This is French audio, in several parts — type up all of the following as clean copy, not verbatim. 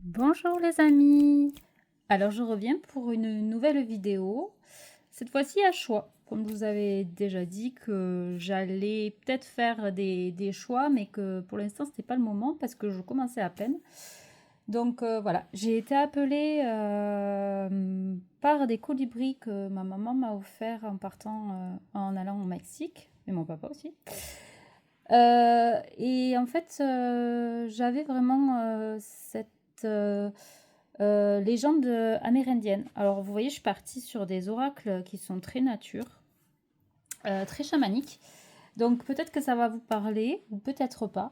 Bonjour les amis. Alors je reviens pour une nouvelle vidéo, cette fois-ci à choix. Comme je vous avais déjà dit que j'allais peut-être faire des choix, mais que pour l'instant c'était pas le moment parce que je commençais à peine. Donc voilà, j'ai été appelée par des colibris que ma maman m'a offert en partant, en allant au Mexique, et mon papa aussi. Et en fait, j'avais vraiment cette légende amérindienne. Alors, vous voyez, je suis partie sur des oracles qui sont très nature, très chamaniques. Donc, peut-être que ça va vous parler, ou peut-être pas.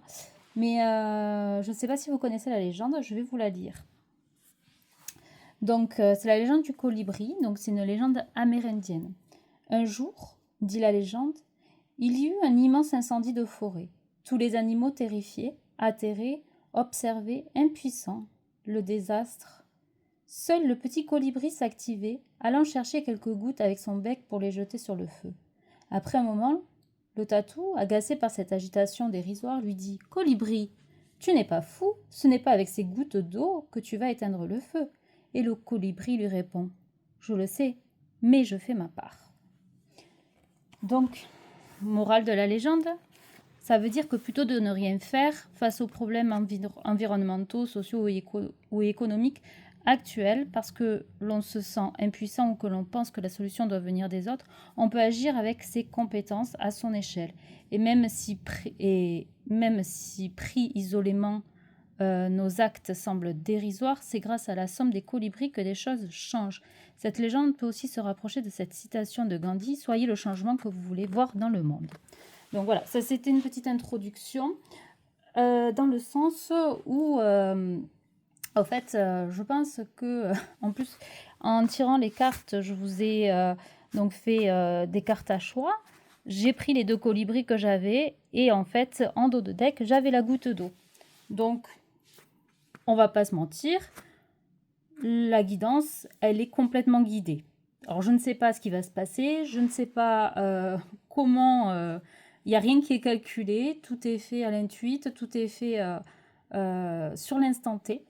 Mais je ne sais pas si vous connaissez la légende, je vais vous la lire. Donc, c'est la légende du colibri, donc c'est une légende amérindienne. Un jour, dit la légende, il y eut un immense incendie de forêt. Tous les animaux terrifiés, atterrés, observaient, impuissants, le désastre. Seul le petit colibri s'activait, allant chercher quelques gouttes avec son bec pour les jeter sur le feu. Après un moment, le tatou, agacé par cette agitation dérisoire, lui dit « Colibri, tu n'es pas fou, ce n'est pas avec ces gouttes d'eau que tu vas éteindre le feu. » Et le colibri lui répond « Je le sais, mais je fais ma part. » Donc, morale de la légende, ça veut dire que plutôt de ne rien faire face aux problèmes environnementaux, sociaux ou économiques actuels, parce que l'on se sent impuissant ou que l'on pense que la solution doit venir des autres, on peut agir avec ses compétences à son échelle. Et même si pris isolément, nos actes semblent dérisoires, c'est grâce à la somme des colibris que des choses changent. Cette légende peut aussi se rapprocher de cette citation de Gandhi « Soyez le changement que vous voulez voir dans le monde ». Donc voilà, ça c'était une petite introduction dans le sens où, en fait, je pense que, en plus, en tirant les cartes, je vous ai donc fait des cartes à choix. J'ai pris les deux colibris que j'avais et en fait, en dos de deck, j'avais la goutte d'eau. Donc, on va pas se mentir, la guidance, elle est complètement guidée. Alors, je ne sais pas ce qui va se passer, je ne sais pas comment... Il n'y a rien qui est calculé, tout est fait à l'intuite, tout est fait sur l'instant T.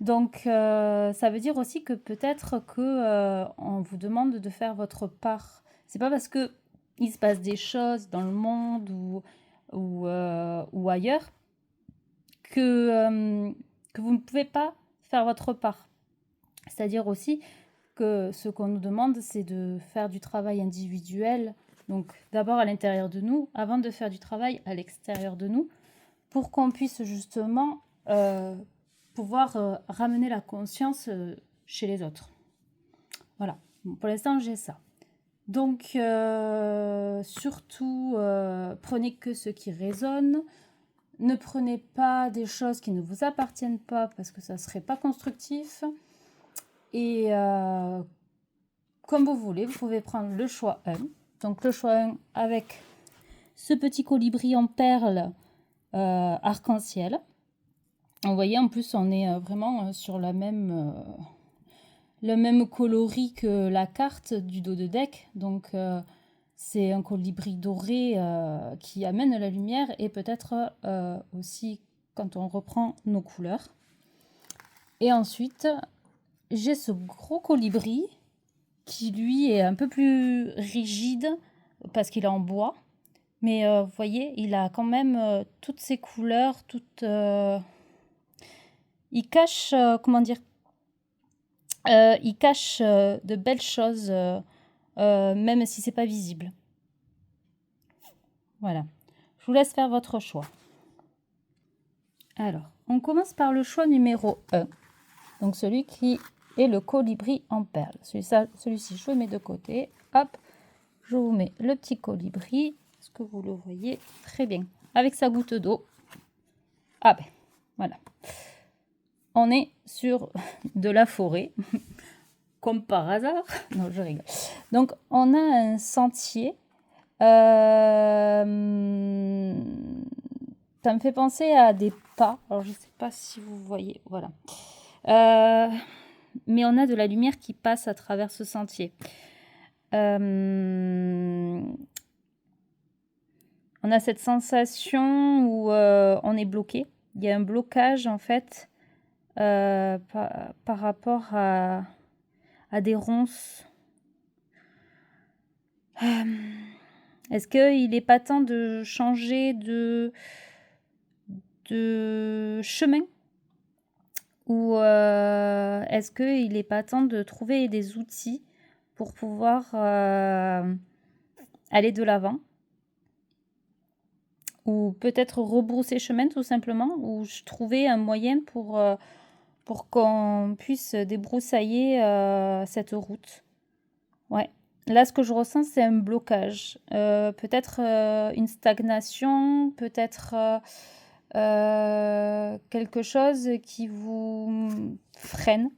Donc, ça veut dire aussi que peut-être que on vous demande de faire votre part. C'est pas parce que il se passe des choses dans le monde ou ailleurs que vous ne pouvez pas faire votre part. C'est-à-dire aussi que ce qu'on nous demande, c'est de faire du travail individuel, donc d'abord à l'intérieur de nous, avant de faire du travail à l'extérieur de nous, pour qu'on puisse justement pouvoir ramener la conscience chez les autres. Voilà, bon, pour l'instant j'ai ça. Donc surtout, prenez que ce qui résonne. Ne prenez pas des choses qui ne vous appartiennent pas parce que ça ne serait pas constructif. Et comme vous voulez, vous pouvez prendre le choix 1. Donc le choix 1 avec ce petit colibri en perles arc-en-ciel. Vous voyez, en plus, on est vraiment sur le même coloris que la carte du dos de deck. Donc c'est un colibri doré qui amène la lumière et peut-être aussi quand on reprend nos couleurs. Et ensuite, j'ai ce gros colibri qui lui est un peu plus rigide parce qu'il est en bois. Mais vous voyez, il a quand même toutes ses couleurs, il cache, comment dire, il cache de belles choses, même si c'est pas visible. Voilà. Je vous laisse faire votre choix. Alors, on commence par le choix numéro 1. Donc celui qui est le colibri en perles. Celui-ci, je le mets de côté. Hop, je vous mets le petit colibri. Est-ce que vous le voyez? Très bien. Avec sa goutte d'eau. Ah ben, voilà. On est sur de la forêt. Comme par hasard. Non, je rigole. Donc, on a un sentier. Ça me fait penser à des pas. Alors, je ne sais pas si vous voyez. Voilà. Mais on a de la lumière qui passe à travers ce sentier. On a cette sensation où on est bloqué. Il y a un blocage, en fait, par rapport à des ronces. Est-ce qu'il n'est pas temps de changer de chemin? Ou est-ce qu'il n'est pas temps de trouver des outils pour pouvoir aller de l'avant? Ou peut-être rebrousser chemin tout simplement, ou trouver un moyen pour qu'on puisse débroussailler cette route. Ouais. Là, ce que je ressens, c'est un blocage. Peut-être une stagnation, peut-être quelque chose qui vous freine.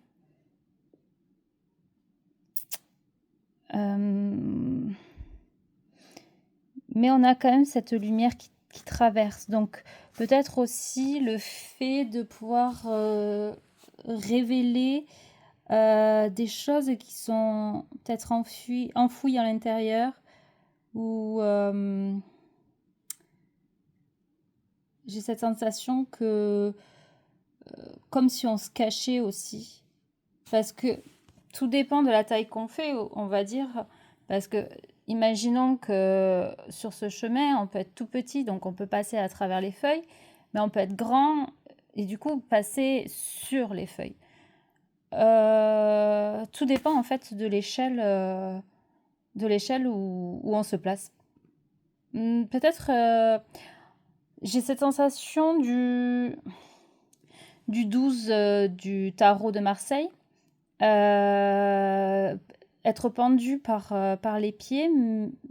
Mais on a quand même cette lumière qui traverse. Donc, peut-être aussi le fait de pouvoir révéler des choses qui sont peut-être enfouies à l'intérieur, ou j'ai cette sensation que comme si on se cachait aussi, parce que tout dépend de la taille qu'on fait, on va dire, parce que imaginons que sur ce chemin on peut être tout petit, donc on peut passer à travers les feuilles, mais on peut être grand et du coup passer sur les feuilles. Tout dépend en fait de l'échelle où on se place. Peut-être j'ai cette sensation du 12 du tarot de Marseille, être pendu par les pieds,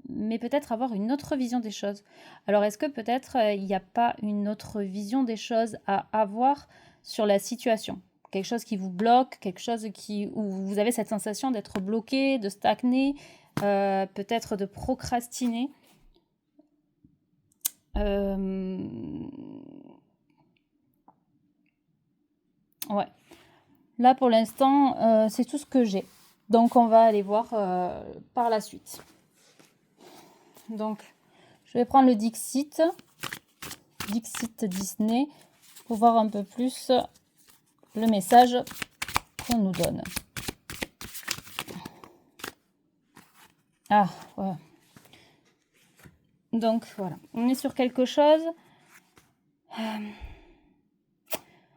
mais peut-être avoir une autre vision des choses. Alors est-ce que peut-être il n'y a pas une autre vision des choses à avoir sur la situation? Quelque chose qui vous bloque, quelque chose où vous avez cette sensation d'être bloqué, de stagner, peut-être de procrastiner. Ouais. Là, pour l'instant, c'est tout ce que j'ai. Donc, on va aller voir par la suite. Donc, je vais prendre le Dixit Disney, pour voir un peu plus le message qu'on nous donne. Ah, ouais. Donc, voilà. On est sur quelque chose.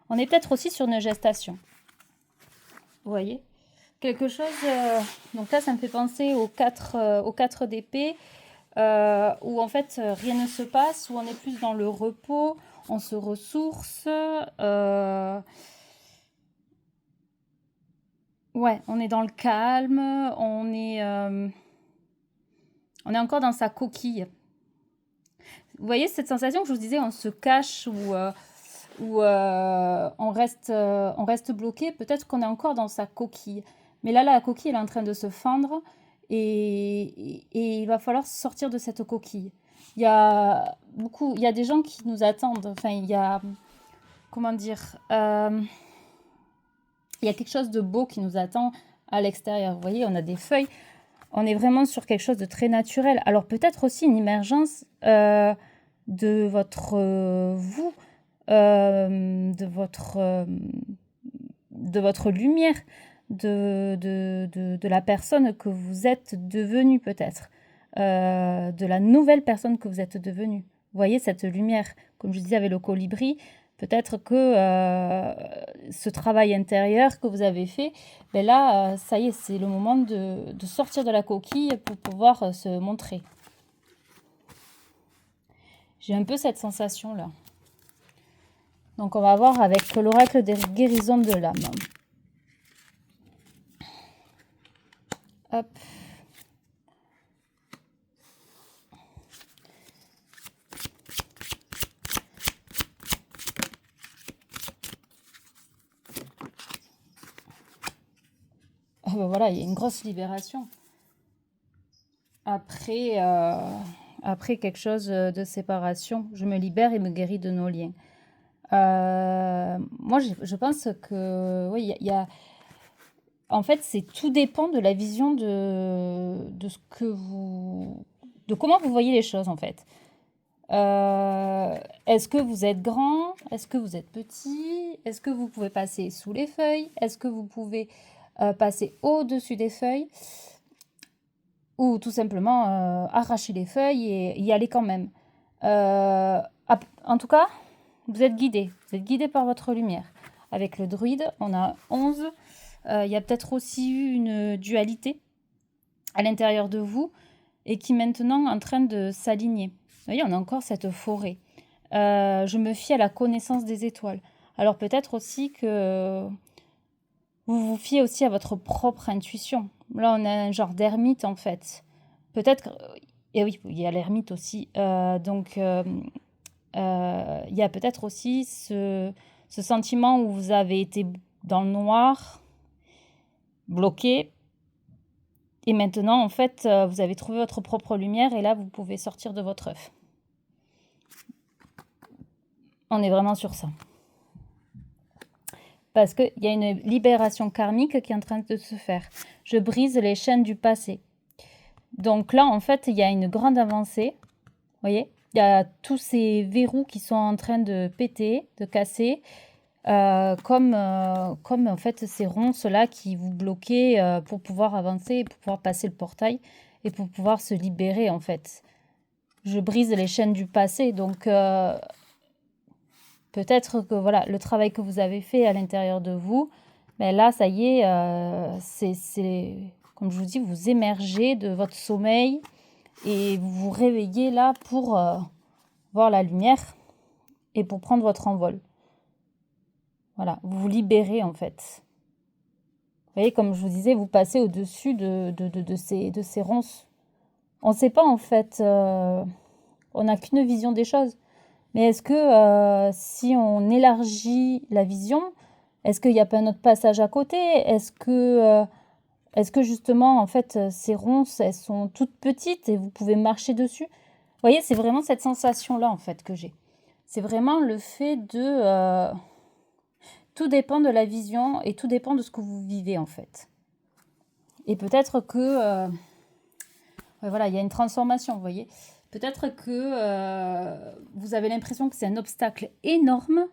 On est peut-être aussi sur une gestation. Vous voyez ? Quelque chose... donc là, ça me fait penser aux 4 d'épée, où en fait, rien ne se passe, où on est plus dans le repos, on se ressource. Ouais, on est dans le calme, on est encore dans sa coquille. Vous voyez cette sensation que je vous disais, on se cache ou on reste bloqué, peut-être qu'on est encore dans sa coquille. Mais là, la coquille, elle est en train de se fendre et il va falloir sortir de cette coquille. Il y a des gens qui nous attendent. Enfin, il y a, comment dire, il y a quelque chose de beau qui nous attend à l'extérieur. Vous voyez, on a des feuilles. On est vraiment sur quelque chose de très naturel. Alors peut-être aussi une émergence de votre vous, de votre lumière, de la personne que vous êtes devenue peut-être, de la nouvelle personne que vous êtes devenue. Vous voyez cette lumière, comme je disais avec le colibri, peut-être que ce travail intérieur que vous avez fait, ben là, ça y est, c'est le moment de sortir de la coquille pour pouvoir se montrer. J'ai un peu cette sensation-là. Donc, on va voir avec l'oracle des guérisons de l'âme. Hop. Oh ben voilà, il y a une grosse libération. Après quelque chose de séparation, je me libère et me guéris de nos liens. Moi, je pense que oui, il y a en fait, tout dépend de la vision de ce que de comment vous voyez les choses en fait. Est-ce que vous êtes grand? Est-ce que vous êtes petit? Est-ce que vous pouvez passer sous les feuilles? Est-ce que vous pouvez passer au-dessus des feuilles? Ou tout simplement arracher les feuilles et y aller quand même. En tout cas, vous êtes guidé. Vous êtes guidé par votre lumière. Avec le druide, on a 11. Il y a peut-être aussi eu une dualité à l'intérieur de vous et qui est maintenant en train de s'aligner. Vous voyez, on a encore cette forêt. Je me fie à la connaissance des étoiles. Alors peut-être aussi que vous vous fiez aussi à votre propre intuition. Là, on a un genre d'ermite en fait. Peut-être, et oui, il y a l'ermite aussi. Donc, il y a peut-être aussi ce sentiment où vous avez été dans le noir, bloqué. Et maintenant, en fait, vous avez trouvé votre propre lumière et là, vous pouvez sortir de votre œuf. On est vraiment sur ça. Parce qu'il y a une libération karmique qui est en train de se faire. Je brise les chaînes du passé. Donc là, en fait, il y a une grande avancée. Vous voyez, il y a tous ces verrous qui sont en train de péter, de casser, comme en fait ces ronces-là qui vous bloquaient pour pouvoir avancer, pour pouvoir passer le portail et pour pouvoir se libérer, en fait. Je brise les chaînes du passé, donc peut-être que voilà, le travail que vous avez fait à l'intérieur de vous, ben là, ça y est, c'est comme je vous dis, vous émergez de votre sommeil et vous vous réveillez là pour voir la lumière et pour prendre votre envol. Voilà, vous vous libérez en fait. Vous voyez, comme je vous disais, vous passez au-dessus de ces ronces. On ne sait pas en fait, on n'a qu'une vision des choses. Mais est-ce que si on élargit la vision, est-ce qu'il n'y a pas un autre passage à côté? Est-ce que justement, en fait, ces ronces, elles sont toutes petites et vous pouvez marcher dessus? Vous voyez, c'est vraiment cette sensation-là, en fait, que j'ai. C'est vraiment le fait de... tout dépend de la vision et tout dépend de ce que vous vivez, en fait. Et peut-être que... voilà, il y a une transformation, vous voyez. Peut-être que vous avez l'impression que c'est un obstacle énorme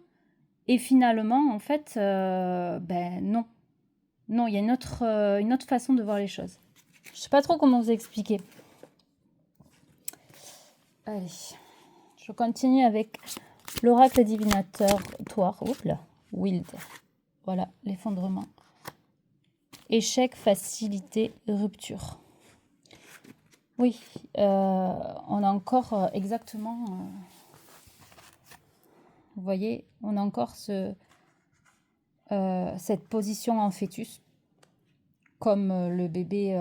et finalement, en fait, ben non. Non, il y a une autre façon de voir les choses. Je ne sais pas trop comment vous expliquer. Allez, je continue avec l'oracle divinateur Toire. Oups là, Wild. Voilà, l'effondrement. Échec, facilité, rupture. Oui, on a encore exactement... vous voyez, on a encore cette position en fœtus, comme le bébé,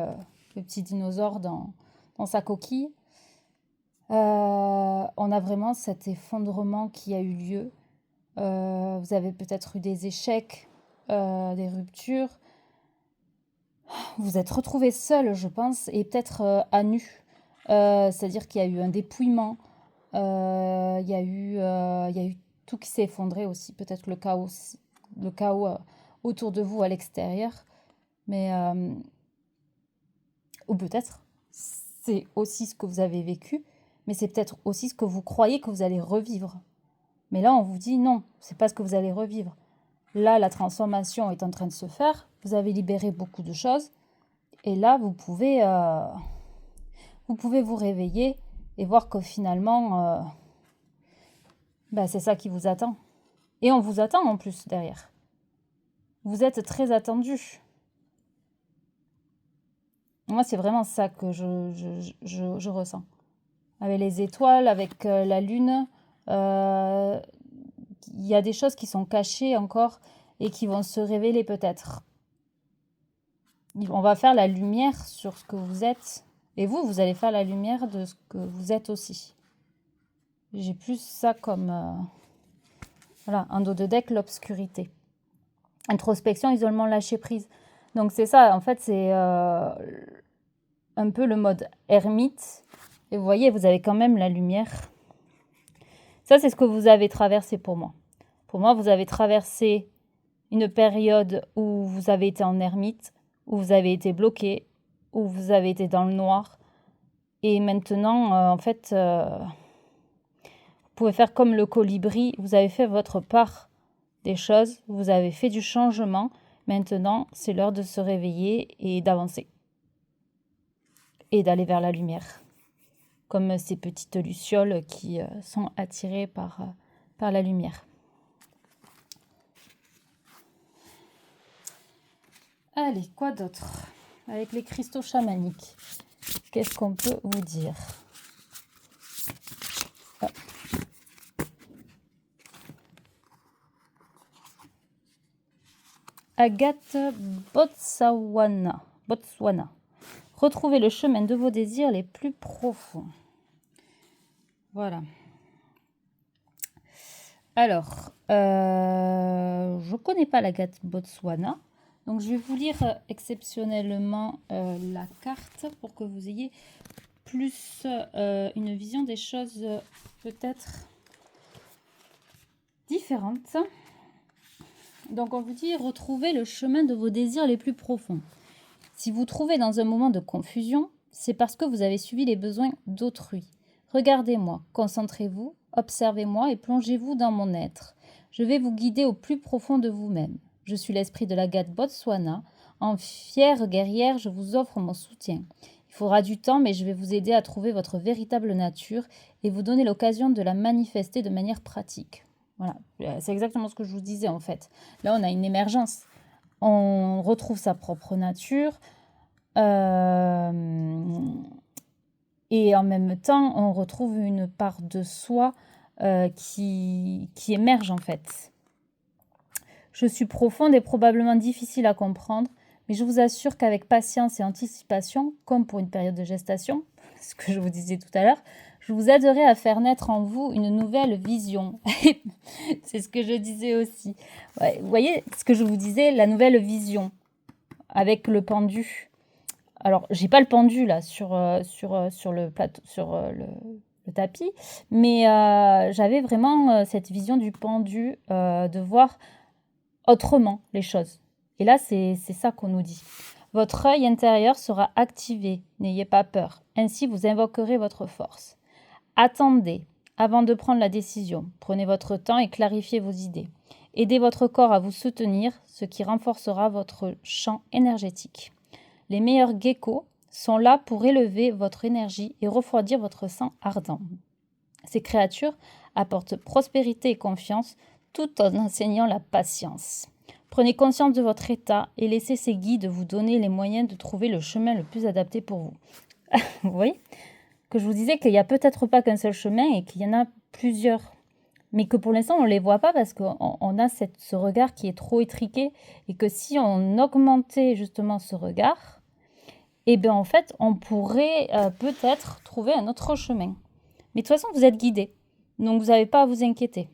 le petit dinosaure dans sa coquille. On a vraiment cet effondrement qui a eu lieu. Vous avez peut-être eu des échecs, des ruptures. Vous êtes retrouvé seul, je pense, et peut-être à nu. C'est-à-dire qu'il y a eu un dépouillement. Il y a eu tout qui s'est effondré aussi. Peut-être le chaos autour de vous à l'extérieur. Mais ou peut-être c'est aussi ce que vous avez vécu, mais c'est peut-être aussi ce que vous croyez que vous allez revivre. Mais là, on vous dit non, c'est pas ce que vous allez revivre. Là, la transformation est en train de se faire. Vous avez libéré beaucoup de choses. Et là, vous pouvez vous réveiller et voir que finalement, c'est ça qui vous attend. Et on vous attend en plus derrière. Vous êtes très attendu. Moi, c'est vraiment ça que je ressens. Avec les étoiles, avec la lune, il y a des choses qui sont cachées encore et qui vont se révéler peut-être. On va faire la lumière sur ce que vous êtes. Et vous allez faire la lumière de ce que vous êtes aussi. J'ai plus ça comme... voilà, un dos de deck, l'obscurité. Introspection, isolement, lâcher prise. Donc c'est ça, en fait, c'est un peu le mode ermite. Et vous voyez, vous avez quand même la lumière. Ça, c'est ce que vous avez traversé pour moi. Pour moi, vous avez traversé une période où vous avez été en ermite, où vous avez été bloqué, où vous avez été dans le noir. Et maintenant, en fait, pouvez faire comme le colibri, vous avez fait votre part des choses, vous avez fait du changement. Maintenant, c'est l'heure de se réveiller et d'avancer. Et d'aller vers la lumière. Comme ces petites lucioles qui sont attirées par la lumière. Allez, quoi d'autre? Avec les cristaux chamaniques, qu'est-ce qu'on peut vous dire? Ah. Agate Botswana. Retrouvez le chemin de vos désirs les plus profonds. Voilà. Alors, je ne connais pas l'agate Botswana. Donc, je vais vous lire exceptionnellement la carte pour que vous ayez plus une vision des choses peut-être différentes. Donc, on vous dit retrouvez le chemin de vos désirs les plus profonds. Si vous trouvez dans un moment de confusion, c'est parce que vous avez suivi les besoins d'autrui. Regardez-moi, concentrez-vous, observez-moi et plongez-vous dans mon être. Je vais vous guider au plus profond de vous-même. Je suis l'esprit de l'agate Botswana. En fière guerrière, je vous offre mon soutien. Il faudra du temps, mais je vais vous aider à trouver votre véritable nature et vous donner l'occasion de la manifester de manière pratique. Voilà, c'est exactement ce que je vous disais en fait. Là, on a une émergence. On retrouve sa propre nature. Et en même temps, on retrouve une part de soi qui émerge en fait. Je suis profonde et probablement difficile à comprendre, mais je vous assure qu'avec patience et anticipation, comme pour une période de gestation, ce que je vous disais tout à l'heure, je vous aiderai à faire naître en vous une nouvelle vision. C'est ce que je disais aussi. Ouais, vous voyez ce que je vous disais, la nouvelle vision avec le pendu. Alors, j'ai pas le pendu là sur le plateau, sur le tapis, mais j'avais vraiment cette vision du pendu, de voir autrement les choses. Et là, c'est ça qu'on nous dit. Votre œil intérieur sera activé, n'ayez pas peur. Ainsi, vous invoquerez votre force. Attendez avant de prendre la décision. Prenez votre temps et clarifiez vos idées. Aidez votre corps à vous soutenir, ce qui renforcera votre champ énergétique. Les meilleurs geckos sont là pour élever votre énergie et refroidir votre sang ardent. Ces créatures apportent prospérité et confiance tout en enseignant la patience. Prenez conscience de votre état et laissez ces guides vous donner les moyens de trouver le chemin le plus adapté pour vous. Vous voyez que je vous disais qu'il n'y a peut-être pas qu'un seul chemin et qu'il y en a plusieurs. Mais que pour l'instant, on ne les voit pas parce qu'on a ce regard qui est trop étriqué et que si on augmentait justement ce regard, eh bien en fait, on pourrait peut-être trouver un autre chemin. Mais de toute façon, vous êtes guidé, donc vous n'avez pas à vous inquiéter.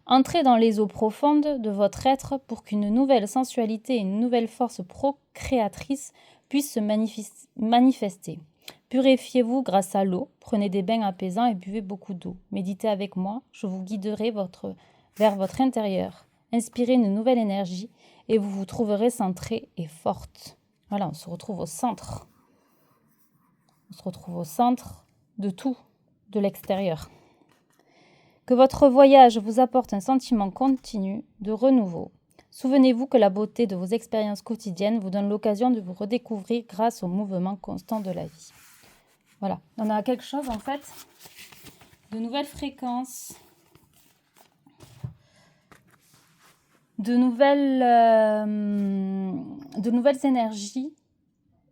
Entrez dans les eaux profondes de votre être pour qu'une nouvelle sensualité et une nouvelle force procréatrice puissent se manifester. Purifiez-vous grâce à l'eau, prenez des bains apaisants et buvez beaucoup d'eau. Méditez avec moi, je vous guiderai vers votre intérieur. Inspirez une nouvelle énergie et vous vous trouverez centrée et forte. Voilà, on se retrouve au centre. On se retrouve au centre de tout, de l'extérieur. Que votre voyage vous apporte un sentiment continu de renouveau. Souvenez-vous que la beauté de vos expériences quotidiennes vous donne l'occasion de vous redécouvrir grâce au mouvement constant de la vie. Voilà, on a quelque chose en fait, de nouvelles fréquences, de nouvelles énergies.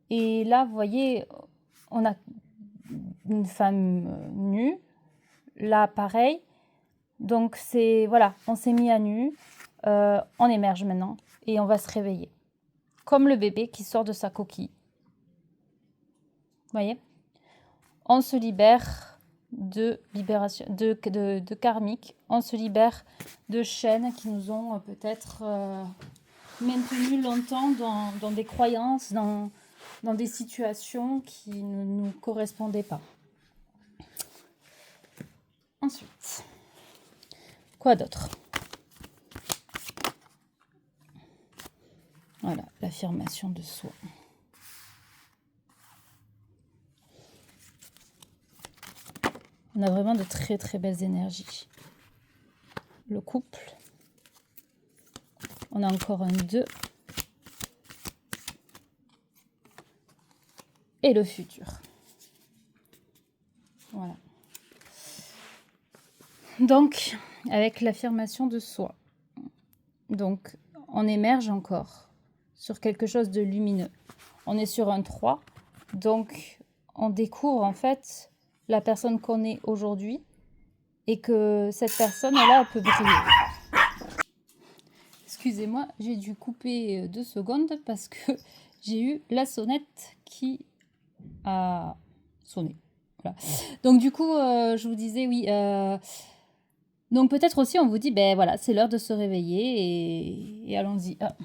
Et là, vous voyez, on a une femme nue, là pareil. Donc c'est, voilà, on s'est mis à nu, on émerge maintenant et on va se réveiller. Comme le bébé qui sort de sa coquille. Vous voyez ? On se libère de libération, de karmique, on se libère de chaînes qui nous ont peut-être maintenus longtemps dans des croyances, dans des situations qui ne nous correspondaient pas. Ensuite, quoi d'autre ? Voilà, l'affirmation de soi. On a vraiment de très très belles énergies. Le couple. On a encore un 2. Et le futur. Voilà. Donc, avec l'affirmation de soi. Donc, on émerge encore sur quelque chose de lumineux. On est sur un 3. Donc, on découvre en fait la personne qu'on est aujourd'hui et que cette personne-là peut briller. Excusez-moi, j'ai dû couper 2 secondes parce que j'ai eu la sonnette qui a sonné. Voilà. Donc du coup, je vous disais, oui, donc peut-être aussi on vous dit, ben voilà, c'est l'heure de se réveiller et allons-y. Ah.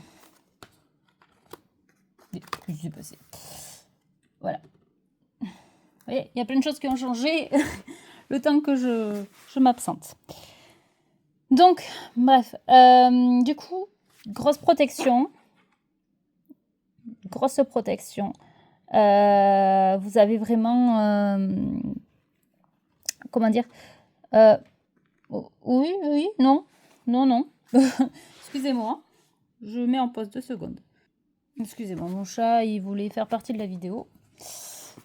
Qu'est-ce qui s'est passé? Voilà. Vous voyez, il y a plein de choses qui ont changé le temps que je m'absente. Donc, bref, du coup, grosse protection. Grosse protection. Vous avez vraiment... comment dire oui, oui, non. Non, non. Excusez-moi. Je mets en pause 2 secondes. Excusez-moi, mon chat, il voulait faire partie de la vidéo.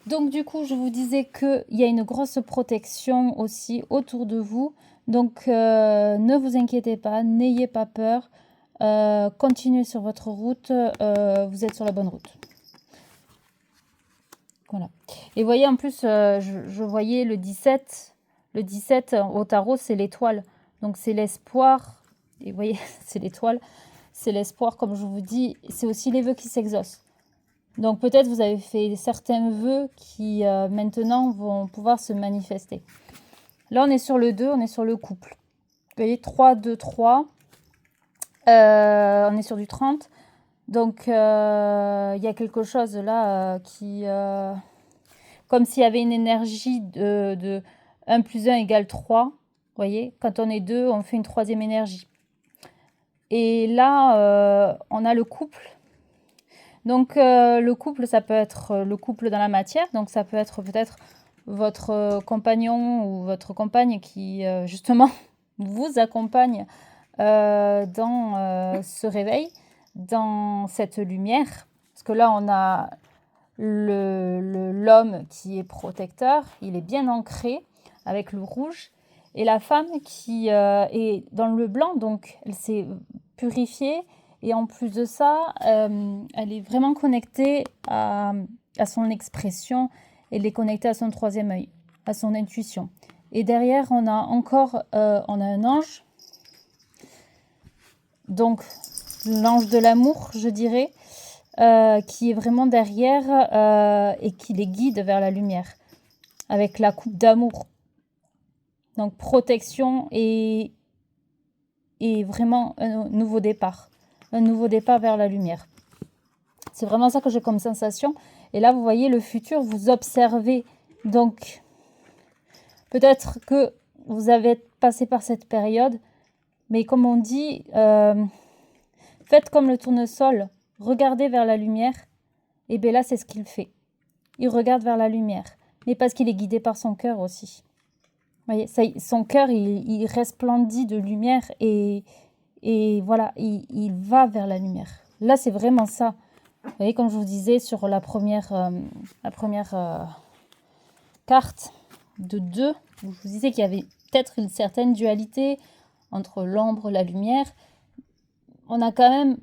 Donc, du coup, je vous disais qu'il y a une grosse protection aussi autour de vous. Donc, ne vous inquiétez pas, n'ayez pas peur. Continuez sur votre route. Vous êtes sur la bonne route. Voilà. Et vous voyez, en plus, je voyais le 17. Le 17 au tarot, c'est l'étoile. Donc, c'est l'espoir. Et vous voyez, c'est l'étoile. C'est l'espoir, comme je vous dis. C'est aussi les vœux qui s'exaucent. Donc, peut-être vous avez fait certains vœux qui, maintenant, vont pouvoir se manifester. Là, on est sur le 2, on est sur le couple. Vous voyez, 3, 2, 3. On est sur du 30. Donc, il y a quelque chose là qui... comme s'il y avait une énergie de 1 plus 1 égale 3. Vous voyez, quand on est 2, on fait une 3e énergie. Et là, on a le couple. Donc, le couple, ça peut être le couple dans la matière. Donc, ça peut être peut-être votre compagnon ou votre compagne qui, justement, vous accompagne dans ce réveil, dans cette lumière. Parce que là, on a l'homme qui est protecteur, il est bien ancré avec le rouge. Et la femme qui est dans le blanc, donc elle s'est purifiée. Et en plus de ça, elle est vraiment connectée à son expression. Elle est connectée à son 3e œil, à son intuition. Et derrière, on a encore on a un ange. Donc, l'ange de l'amour, je dirais, qui est vraiment derrière et qui les guide vers la lumière, avec la coupe d'amour. Donc, protection et vraiment un nouveau départ. Un nouveau départ vers la lumière. C'est vraiment ça que j'ai comme sensation. Et là, vous voyez le futur, vous observez. Donc, peut-être que vous avez passé par cette période, mais comme on dit, faites comme le tournesol, regardez vers la lumière. Et bien là, c'est ce qu'il fait. Il regarde vers la lumière, mais parce qu'il est guidé par son cœur aussi. Vous voyez, son cœur, il resplendit de lumière et voilà, il va vers la lumière. Là, c'est vraiment ça. Vous voyez, comme je vous disais sur la première carte de 2, je vous disais qu'il y avait peut-être une certaine dualité entre l'ombre et la lumière. On a quand même,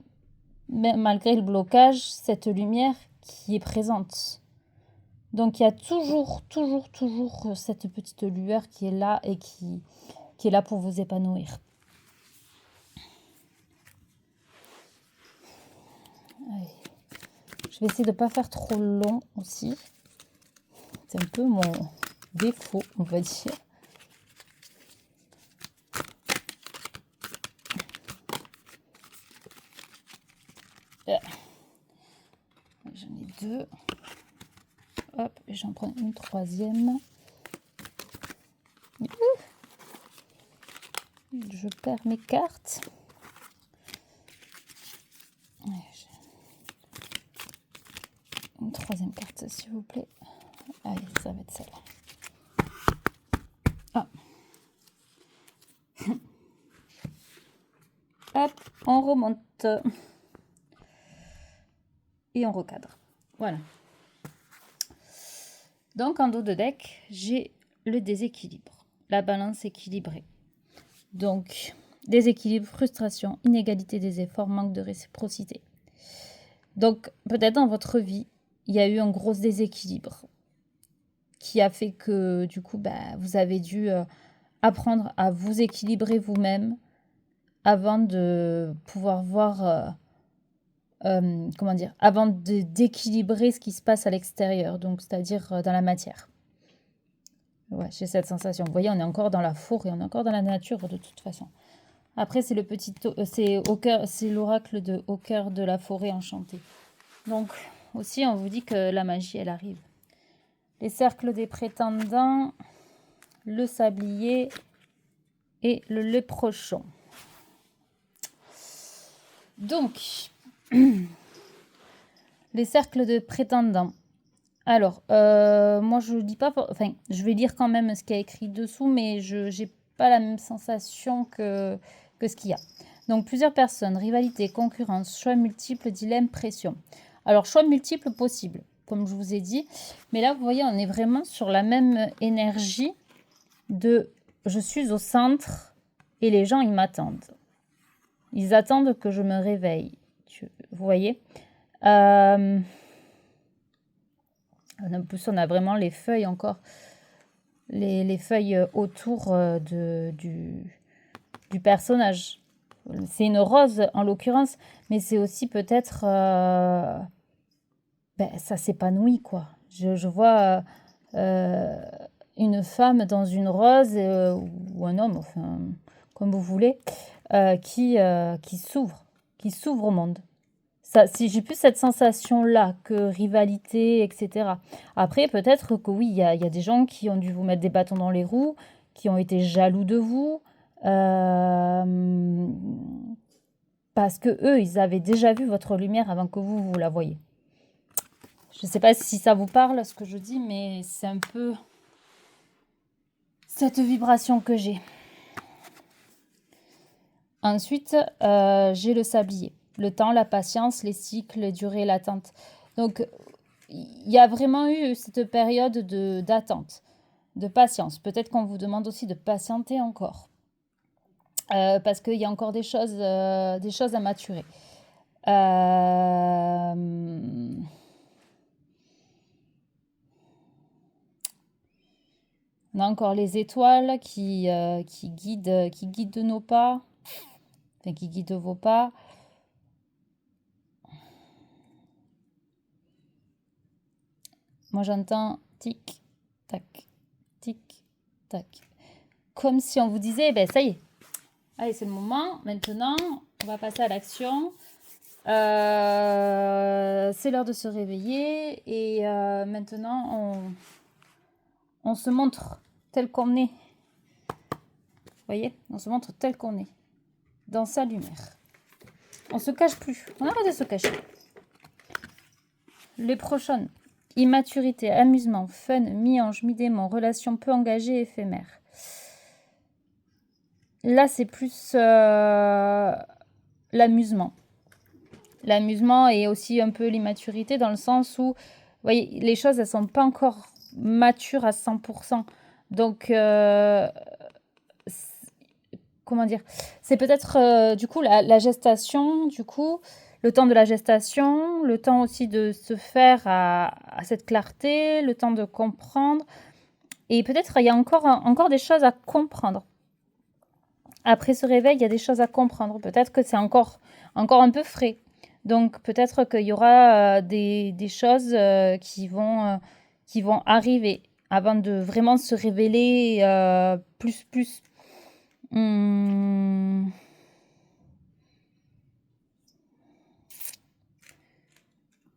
malgré le blocage, cette lumière qui est présente. Donc, il y a toujours cette petite lueur qui est là et qui est là pour vous épanouir. Allez. Je vais essayer de ne pas faire trop long aussi. C'est un peu mon défaut, on va dire. J'en ai 2. Hop, et j'en prends une 3e. Je perds mes cartes. Une 3e carte, s'il vous plaît. Allez, ça va être celle-là. remonte. Et on recadre. Voilà. Donc, en dos de deck, j'ai le déséquilibre. La balance équilibrée. Donc, déséquilibre, frustration, inégalité des efforts, manque de réciprocité. Donc, peut-être dans votre vie, il y a eu un gros déséquilibre qui a fait que, du coup, vous avez dû apprendre à vous équilibrer vous-même avant de pouvoir voir, avant d'équilibrer ce qui se passe à l'extérieur, donc c'est-à-dire dans la matière. Ouais, j'ai cette sensation. Vous voyez, on est encore dans la forêt, on est encore dans la nature de toute façon. Après, c'est c'est l'oracle au cœur de la forêt enchantée. Donc, aussi, on vous dit que la magie, elle arrive. Les cercles des prétendants, le sablier et le léprechaun. Donc, les cercles de prétendants. Alors, moi, je dis pas... Enfin, je vais lire quand même ce qu'il y a écrit dessous, mais je n'ai pas la même sensation que ce qu'il y a. Donc, plusieurs personnes, rivalité, concurrence, choix multiples, dilemme, pression. Alors, choix multiples possibles, comme je vous ai dit. Mais là, vous voyez, on est vraiment sur la même énergie de « je suis au centre et les gens, ils m'attendent ». Ils attendent que je me réveille. Vous voyez en plus, on a vraiment les feuilles encore. Les feuilles autour du personnage. C'est une rose en l'occurrence, mais c'est aussi peut-être... ça s'épanouit, quoi. Je vois une femme dans une rose ou un homme, enfin, comme vous voulez, qui s'ouvre au monde. Ça, si j'ai plus cette sensation-là que rivalité, etc. Après, peut-être que oui, il y a des gens qui ont dû vous mettre des bâtons dans les roues, qui ont été jaloux de vous, parce que eux, ils avaient déjà vu votre lumière avant que vous la voyiez. Je ne sais pas si ça vous parle, ce que je dis, mais c'est un peu cette vibration que j'ai. Ensuite, j'ai le sablier. Le temps, la patience, les cycles, les durées, l'attente. Donc, il y a vraiment eu cette période d'attente, de patience. Peut-être qu'on vous demande aussi de patienter encore. Parce qu'il y a encore des choses à maturer. On a encore les étoiles qui guident nos pas, enfin qui guident vos pas. Moi, j'entends tic, tac, tic, tac. Comme si on vous disait, ça y est. Allez, c'est le moment. Maintenant, on va passer à l'action. C'est l'heure de se réveiller. Et maintenant, on se montre tel qu'on est. Vous voyez, on se montre tel qu'on est. Dans sa lumière. On se cache plus. On arrête de se cacher. Les prochaines. Immaturité, amusement, fun, mi-ange, mi-démon, relation peu engagée, éphémère. Là, c'est plus l'amusement. L'amusement et aussi un peu l'immaturité dans le sens où, vous voyez, les choses, elles ne sont pas encore matures à 100%. Donc, comment dire, c'est peut-être du coup la gestation, du coup, le temps de la gestation, le temps aussi de se faire à cette clarté, le temps de comprendre. Et peut-être il y a encore des choses à comprendre. Après ce réveil, il y a des choses à comprendre. Peut-être que c'est encore un peu frais. Donc peut-être qu'il y aura des choses qui vont arriver avant de vraiment se révéler plus.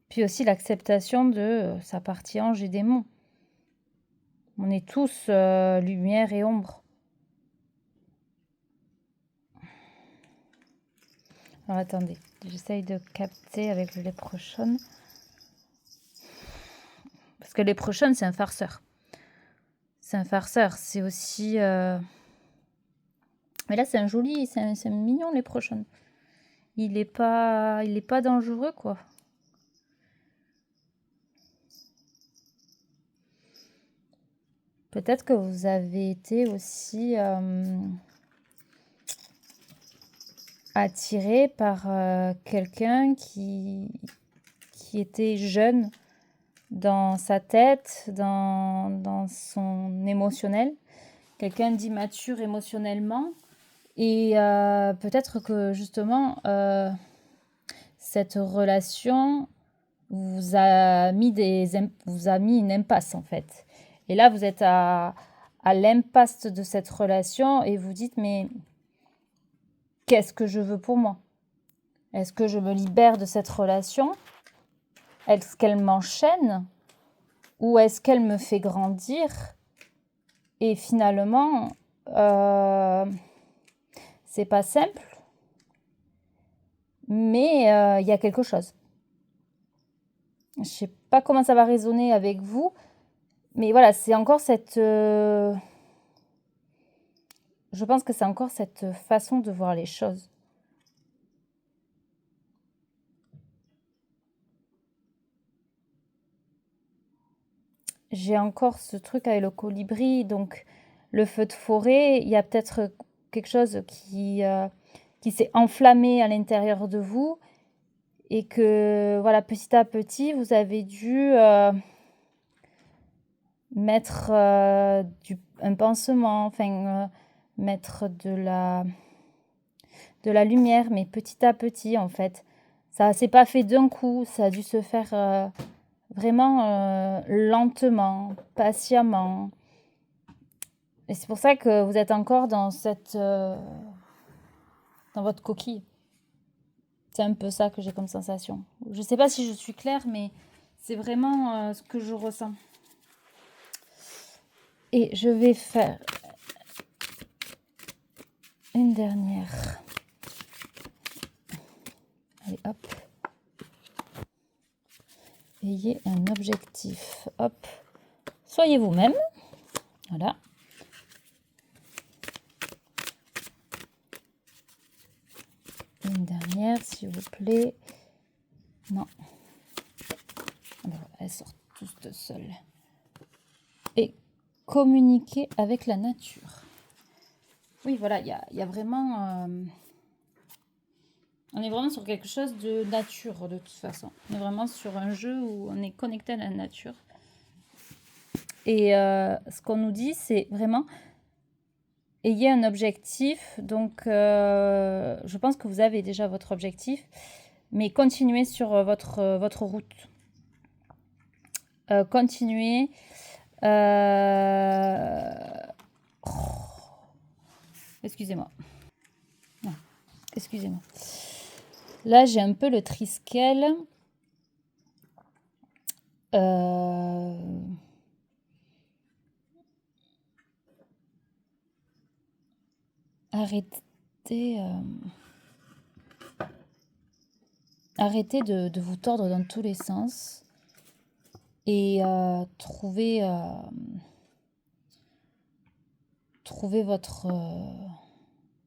Puis aussi l'acceptation de sa partie ange et démon. On est tous lumière et ombre. Alors attendez, j'essaye de capter avec le léprechaun. Parce que le léprechaun, c'est un farceur. C'est un farceur, c'est aussi... Mais là, c'est un mignon léprechaun. il est pas dangereux, quoi. Peut-être que vous avez été aussi attiré par quelqu'un qui était jeune dans sa tête, dans son émotionnel, quelqu'un d'immature émotionnellement. Et peut-être que justement, cette relation vous a mis une impasse en fait. Et là, vous êtes à l'impasse de cette relation et vous dites, mais qu'est-ce que je veux pour moi? Est-ce que je me libère de cette relation? Est-ce qu'elle m'enchaîne? Ou est-ce qu'elle me fait grandir? Et finalement, c'est pas simple, mais il y a quelque chose. Je sais pas comment ça va résonner avec vous, mais voilà, c'est encore cette... je pense que c'est encore cette façon de voir les choses. J'ai encore ce truc avec le colibri, donc le feu de forêt, il y a peut-être quelque chose qui s'est enflammé à l'intérieur de vous et que, voilà, petit à petit, vous avez dû mettre un pansement, enfin, mettre de la lumière, mais petit à petit, en fait. Ça s'est pas fait d'un coup, ça a dû se faire vraiment lentement, patiemment. Et c'est pour ça que vous êtes encore dans votre coquille. C'est un peu ça que j'ai comme sensation. Je ne sais pas si je suis claire, mais c'est vraiment ce que je ressens. Et je vais faire une dernière. Allez, hop. Ayez un objectif. Hop. Soyez vous-même. Voilà. Une dernière, s'il vous plaît. Non. Alors, elles sortent toutes seules. Et communiquer avec la nature. Oui, voilà, il y a vraiment... on est vraiment sur quelque chose de nature, de toute façon. On est vraiment sur un jeu où on est connecté à la nature. Et ce qu'on nous dit, c'est vraiment... ayez un objectif. Donc, je pense que vous avez déjà votre objectif. Mais continuez sur votre route. Continuez... Excusez-moi. Non, excusez-moi. Là, j'ai un peu le triskel. Arrêtez de vous tordre dans tous les sens et trouvez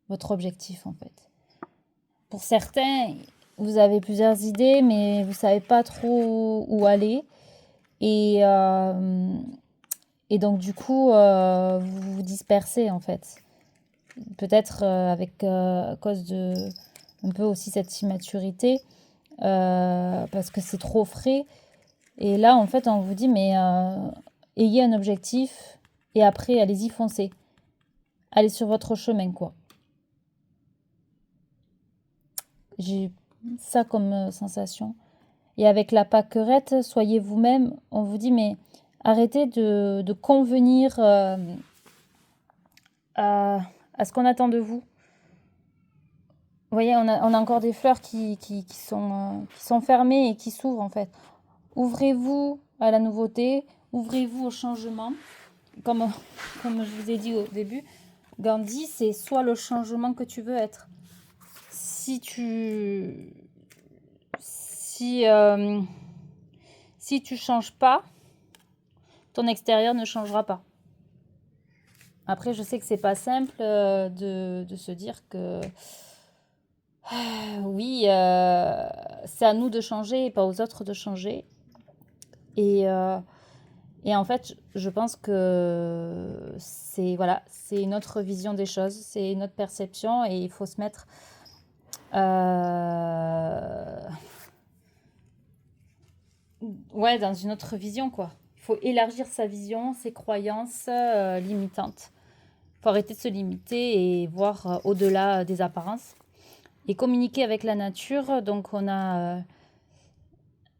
votre objectif en fait. Pour certains, vous avez plusieurs idées, mais vous savez pas trop où aller. Et donc du coup, vous vous dispersez en fait. Peut-être à cause de un peu aussi cette immaturité, parce que c'est trop frais. Et là, en fait, on vous dit, mais ayez un objectif et après, allez-y, foncez. Allez sur votre chemin, quoi. J'ai ça comme sensation. Et avec la pâquerette, soyez vous-même. On vous dit, mais arrêtez de convenir à ce qu'on attend de vous. Vous voyez, on a encore des fleurs qui sont fermées et qui s'ouvrent, en fait. Ouvrez-vous à la nouveauté, ouvrez-vous au changement. Comme je vous ai dit au début, Gandhi, c'est soit le changement que tu veux être. Si tu changes pas, ton extérieur ne changera pas. Après, je sais que c'est pas simple de se dire que Oui, c'est à nous de changer et pas aux autres de changer. Et, euh, et en fait, je pense que c'est voilà, c'est une autre vision des choses, c'est une autre perception et il faut se mettre euh, ouais, dans une autre vision, quoi. Il faut élargir sa vision, ses croyances limitantes. Il faut arrêter de se limiter et voir au-delà des apparences. Et communiquer avec la nature. Donc, on a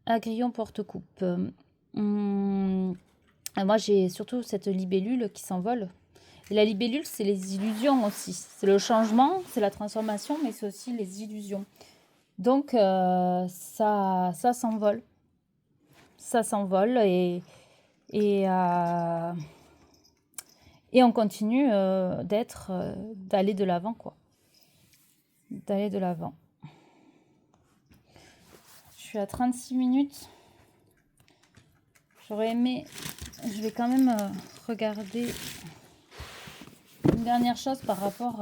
un grillon porte-coupe. Moi, j'ai surtout cette libellule qui s'envole. Et la libellule, c'est les illusions aussi. C'est le changement, c'est la transformation, mais c'est aussi les illusions. Donc, ça s'envole. Ça s'envole et, euh, et on continue d'aller de l'avant, quoi. D'aller de l'avant. Je suis à 36 minutes. J'aurais aimé... Je vais quand même regarder une dernière chose par rapport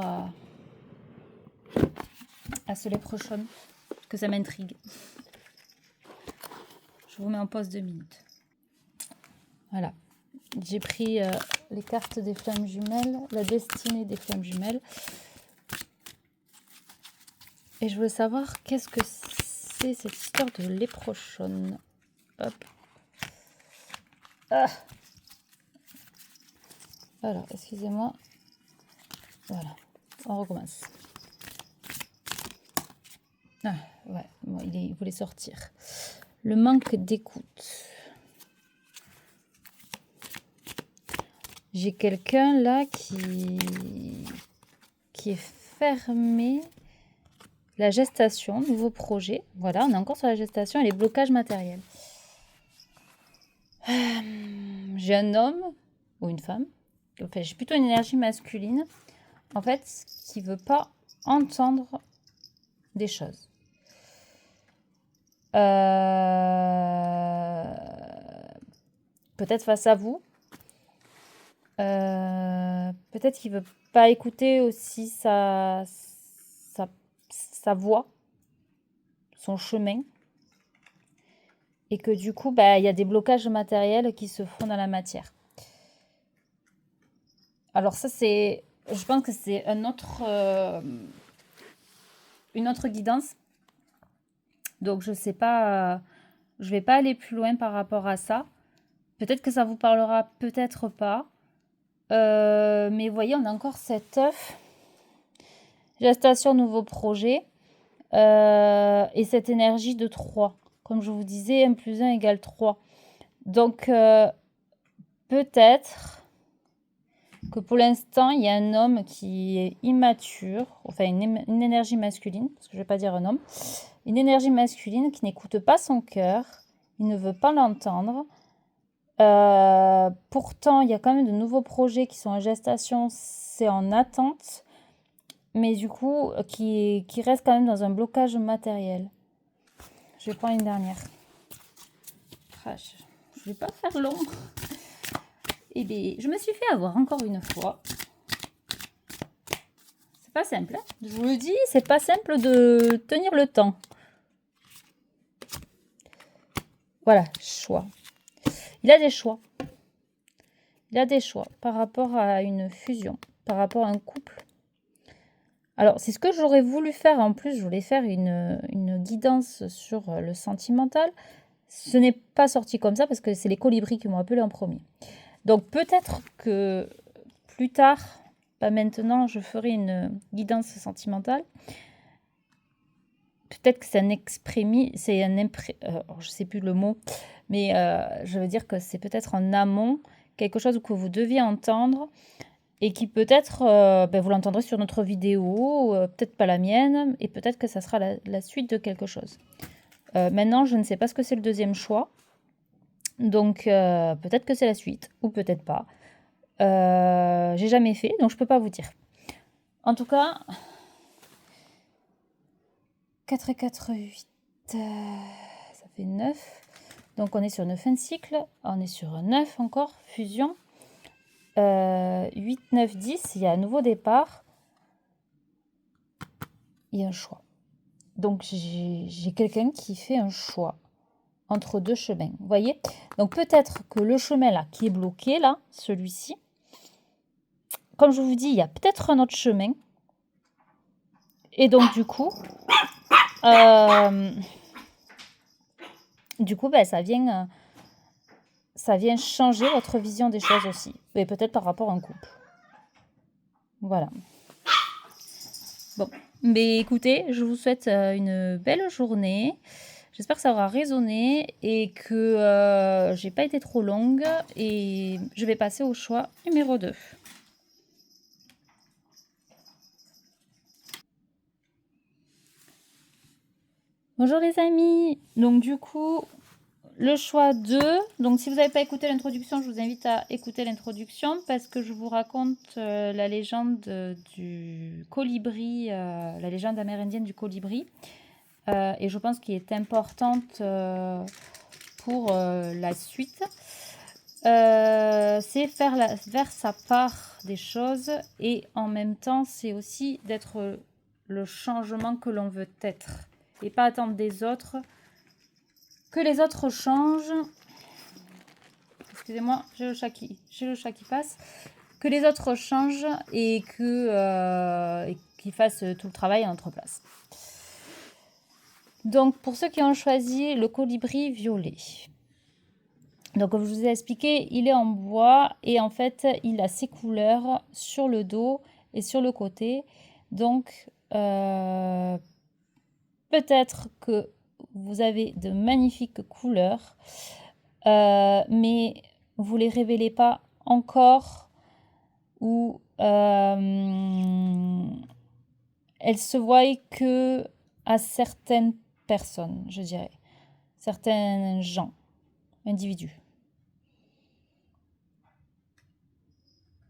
à ce léprechaun, que ça m'intrigue. Je vous mets en pause 2 minutes. Voilà. J'ai pris les cartes des flammes jumelles, la destinée des flammes jumelles. Et je voulais savoir qu'est-ce que c'est cette histoire de léprechaun. Hop. Ah. Alors, excusez-moi. Voilà, on recommence. Ah, ouais, bon, il voulait sortir. Le manque d'écoute. J'ai quelqu'un là qui est fermé. La gestation, nouveau projet. Voilà, on est encore sur la gestation et les blocages matériels. J'ai un homme ou une femme. Enfin, j'ai plutôt une énergie masculine. En fait, qui veut pas entendre des choses. Peut-être face à vous. Peut-être qu'il veut pas écouter aussi sa voix, son chemin. Et que du coup, il y a des blocages matériels qui se font dans la matière. Alors ça, je pense que c'est une autre guidance. Donc je sais pas, je vais pas aller plus loin par rapport à ça. Peut-être que ça vous parlera, peut-être pas. Mais vous voyez, on a encore cet œuf. Gestation, nouveau projet. Et cette énergie de 3. Comme je vous disais, 1 plus 1 égale 3. Donc, peut-être que pour l'instant, il y a un homme qui est immature, enfin une énergie masculine, parce que je ne vais pas dire un homme, une énergie masculine qui n'écoute pas son cœur, il ne veut pas l'entendre. Pourtant, il y a quand même de nouveaux projets qui sont en gestation, c'est en attente, mais du coup, qui reste quand même dans un blocage matériel. Je vais prendre une dernière. Je ne vais pas faire long. Eh bien, je me suis fait avoir encore une fois. C'est pas simple, hein. Je vous le dis, c'est pas simple de tenir le temps. Voilà, choix. Il a des choix. Il a des choix par rapport à une fusion, par rapport à un couple. Alors, c'est ce que j'aurais voulu faire. En plus, je voulais faire une guidance sur le sentimental. Ce n'est pas sorti comme ça parce que c'est les colibris qui m'ont appelé en premier. Donc, peut-être que plus tard, pas maintenant, je ferai une guidance sentimentale. Peut-être que c'est un je sais plus le mot, mais je veux dire que c'est peut-être en amont quelque chose que vous deviez entendre et qui peut-être, vous l'entendrez sur notre vidéo, peut-être pas la mienne, et peut-être que ça sera la suite de quelque chose. Maintenant, je ne sais pas ce que c'est le deuxième choix, donc peut-être que c'est la suite, ou peut-être pas. J'ai jamais fait, donc je peux pas vous dire. En tout cas, 4 et 4, 8, ça fait 9. Donc on est sur une fin de cycle, on est sur un 9 encore, fusion. 8, 9, 10, il y a un nouveau départ. Il y a un choix. Donc, j'ai quelqu'un qui fait un choix entre deux chemins. Vous voyez? Donc, peut-être que le chemin là qui est bloqué, là, celui-ci, comme je vous dis, il y a peut-être un autre chemin. Et donc, du coup, ben, ça vient changer votre vision des choses aussi. Et peut-être par rapport à un couple. Voilà. Bon, mais écoutez, je vous souhaite une belle journée. J'espère que ça aura résonné et que j'ai pas été trop longue. Et je vais passer au choix numéro 2. Bonjour les amis. Donc du coup, le choix 2. Donc si vous n'avez pas écouté l'introduction, je vous invite à écouter l'introduction parce que je vous raconte la légende du colibri, la légende amérindienne du colibri. Et je pense qu'il est importante pour la suite. C'est faire sa part des choses et en même temps, c'est aussi d'être le changement que l'on veut être et pas attendre des autres que les autres changent. Excusez-moi, j'ai le chat qui passe. Que les autres changent et qu'ils fassent tout le travail à notre place. Donc, pour ceux qui ont choisi le colibri violet. Donc, comme je vous ai expliqué, il est en bois et en fait, il a ses couleurs sur le dos et sur le côté. Donc, peut-être que vous avez de magnifiques couleurs, mais vous ne les révélez pas encore ou elles se voient que à certaines personnes, je dirais, certains gens, individus.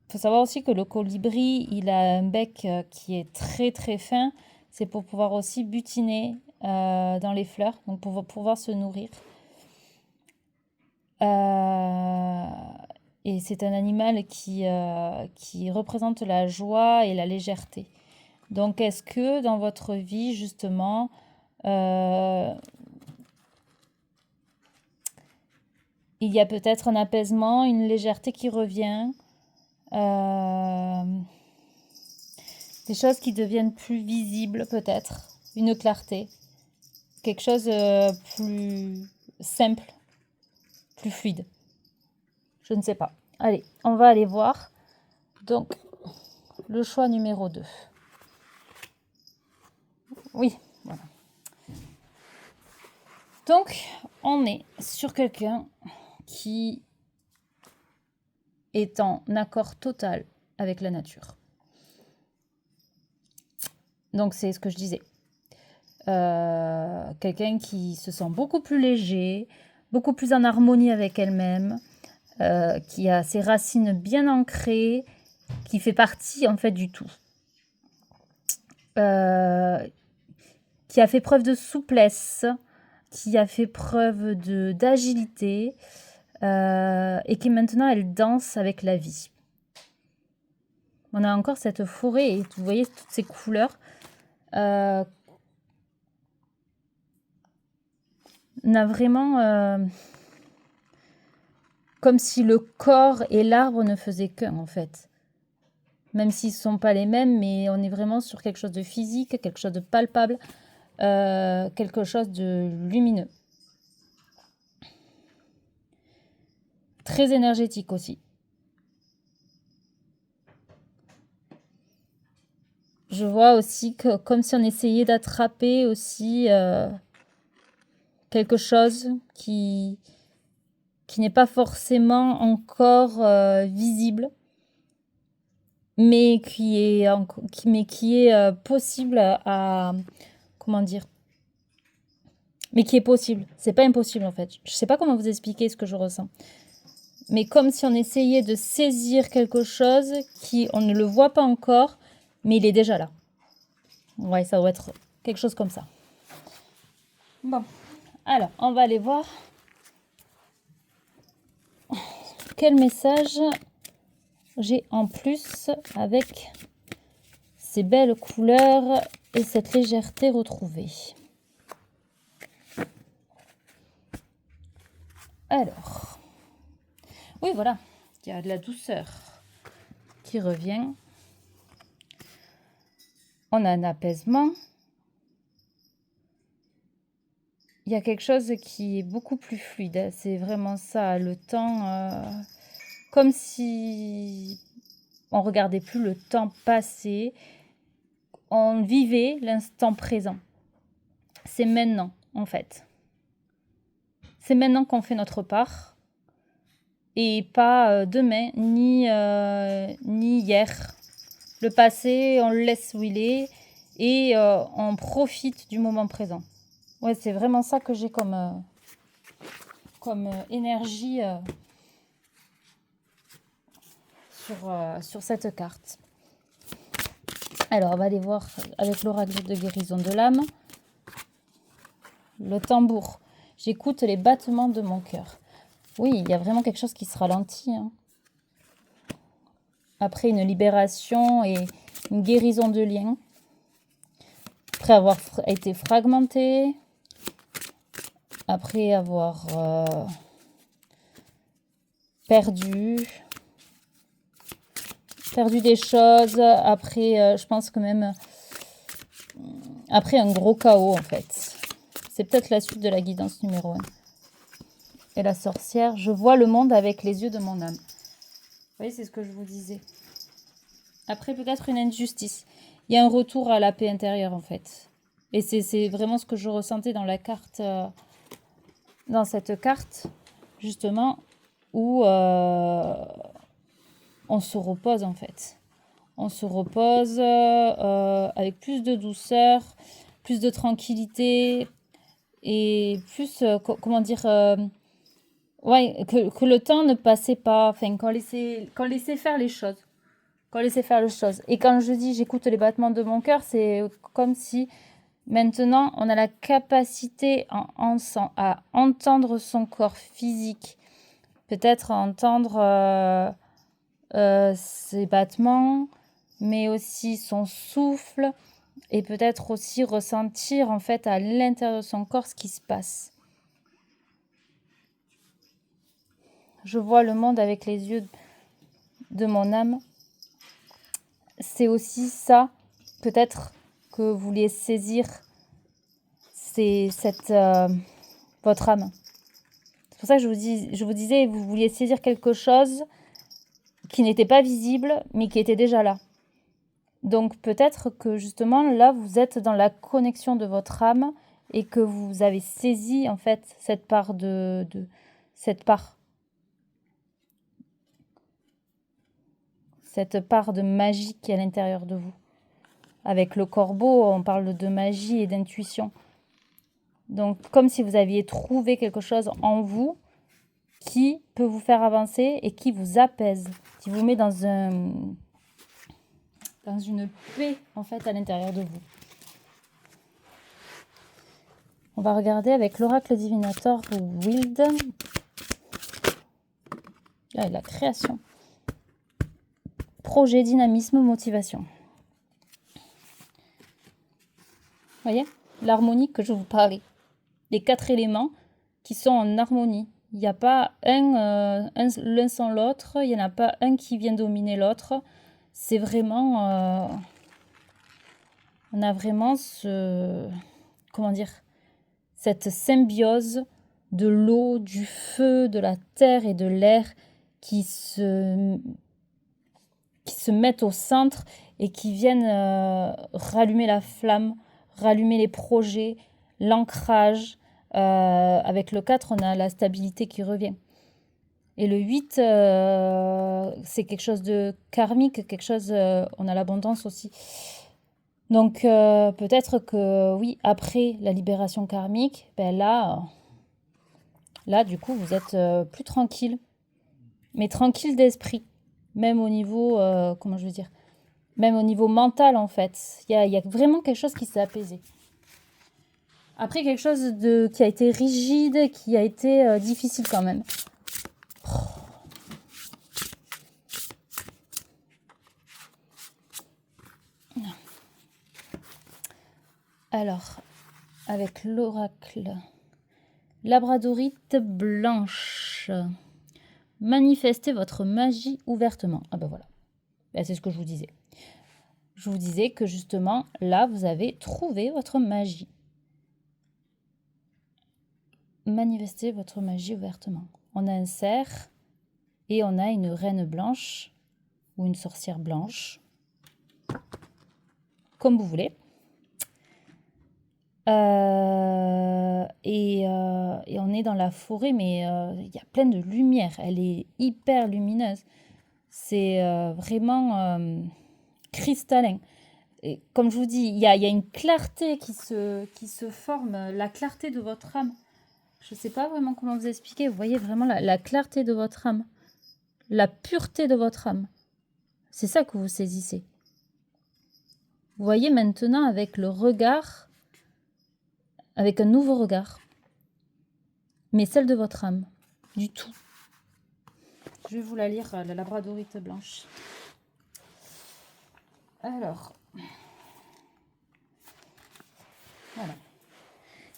Il faut savoir aussi que le colibri, il a un bec qui est très très fin. C'est pour pouvoir aussi butiner dans les fleurs, donc pour pouvoir se nourrir. Et c'est un animal qui représente la joie et la légèreté. Donc, est-ce que dans votre vie, justement, il y a peut-être un apaisement, une légèreté qui revient, des choses qui deviennent plus visibles peut-être, une clarté, quelque chose plus simple, plus fluide. Je ne sais pas. Allez, on va aller voir. Donc, le choix numéro 2. Oui, voilà. Donc, on est sur quelqu'un qui est en accord total avec la nature. Donc, c'est ce que je disais. Quelqu'un qui se sent beaucoup plus léger, beaucoup plus en harmonie avec elle-même, qui a ses racines bien ancrées, qui fait partie en fait du tout. Qui a fait preuve de souplesse, qui a fait preuve d'agilité et qui maintenant elle danse avec la vie. On a encore cette forêt et vous voyez toutes ces couleurs. On a vraiment comme si le corps et l'arbre ne faisaient qu'un en fait. Même s'ils ne sont pas les mêmes, mais on est vraiment sur quelque chose de physique, quelque chose de palpable, quelque chose de lumineux. Très énergétique aussi. Je vois aussi que comme si on essayait d'attraper aussi quelque chose qui n'est pas forcément encore visible, mais qui est possible à comment dire, mais qui est possible. C'est pas impossible en fait. Je sais pas comment vous expliquer ce que je ressens, mais comme si on essayait de saisir quelque chose qui on ne le voit pas encore, mais il est déjà là. Ouais, ça doit être quelque chose comme ça. Bon, alors on va aller voir quel message j'ai en plus avec ces belles couleurs et cette légèreté retrouvée. Alors, oui, voilà, il y a de la douceur qui revient. On a un apaisement. Il y a quelque chose qui est beaucoup plus fluide. C'est vraiment ça, le temps, comme si on regardait plus le temps passé, on vivait l'instant présent. C'est maintenant, en fait. C'est maintenant qu'on fait notre part, et pas demain, ni hier. Le passé, on le laisse où il est, et on profite du moment présent. Ouais, c'est vraiment ça que j'ai comme énergie sur cette carte. Alors, on va aller voir avec l'oracle de guérison de l'âme. Le tambour. J'écoute les battements de mon cœur. Oui, il y a vraiment quelque chose qui se ralentit. Hein. Après une libération et une guérison de liens. Après avoir été fragmenté. Après avoir perdu des choses. Après, je pense que même... après un gros chaos, en fait. C'est peut-être la suite de la guidance numéro 1. Et la sorcière, je vois le monde avec les yeux de mon âme. Vous voyez, c'est ce que je vous disais. Après, peut-être une injustice. Il y a un retour à la paix intérieure, en fait. Et c'est vraiment ce que je ressentais dans la carte, dans cette carte, justement, où on se repose, en fait. On se repose avec plus de douceur, plus de tranquillité et plus, comment dire, ouais, que le temps ne passait pas, enfin, qu'on laissait faire les choses. Et quand je dis j'écoute les battements de mon cœur, c'est comme si maintenant on a la capacité à entendre son corps physique, peut-être à entendre ses battements, mais aussi son souffle, et peut-être aussi ressentir en fait à l'intérieur de son corps ce qui se passe. Je vois le monde avec les yeux de mon âme. C'est aussi ça, peut-être, que vous vouliez saisir, c'est votre âme. C'est pour ça que je vous disais, vous vouliez saisir quelque chose qui n'était pas visible, mais qui était déjà là. Donc peut-être que justement, là, vous êtes dans la connexion de votre âme et que vous avez saisi, en fait, cette part cette part de magie qui est à l'intérieur de vous. Avec le corbeau, on parle de magie et d'intuition. Donc, comme si vous aviez trouvé quelque chose en vous qui peut vous faire avancer et qui vous apaise, qui vous met dans une paix, en fait, à l'intérieur de vous. On va regarder avec l'oracle divinator Wild. Là, la création. Projet, dynamisme, motivation. Vous voyez, l'harmonie que je vous parlais. Les 4 éléments qui sont en harmonie. Il n'y a pas l'un sans l'autre. Il n'y en a pas un qui vient dominer l'autre. C'est vraiment... on a vraiment cette symbiose de l'eau, du feu, de la terre et de l'air qui se mettent au centre et qui viennent rallumer la flamme, rallumer les projets, l'ancrage. Avec le 4, on a la stabilité qui revient. Et le 8, c'est quelque chose de karmique, on a l'abondance aussi. Donc peut-être que oui, après la libération karmique, ben là du coup, vous êtes plus tranquille, mais tranquille d'esprit. Même au niveau, même au niveau mental, en fait. Il y a vraiment quelque chose qui s'est apaisé. Après, quelque chose qui a été rigide, qui a été difficile quand même. Alors, avec l'oracle Labradorite blanche, manifestez votre magie ouvertement. Ah ben voilà, ben, c'est ce que je vous disais. Je vous disais que justement, là, vous avez trouvé votre magie. Manifestez votre magie ouvertement. On a un cerf et on a une reine blanche ou une sorcière blanche, comme vous voulez. Et on est dans la forêt, mais il y a plein de lumière. Elle est hyper lumineuse. C'est vraiment cristallin. Et comme je vous dis, il y a une clarté qui se forme, la clarté de votre âme. Je ne sais pas vraiment comment vous expliquer. Vous voyez vraiment la clarté de votre âme, la pureté de votre âme. C'est ça que vous saisissez. Vous voyez maintenant avec le regard, avec un nouveau regard, mais celle de votre âme, du tout. Je vais vous la lire, la Labradorite blanche. Alors, voilà.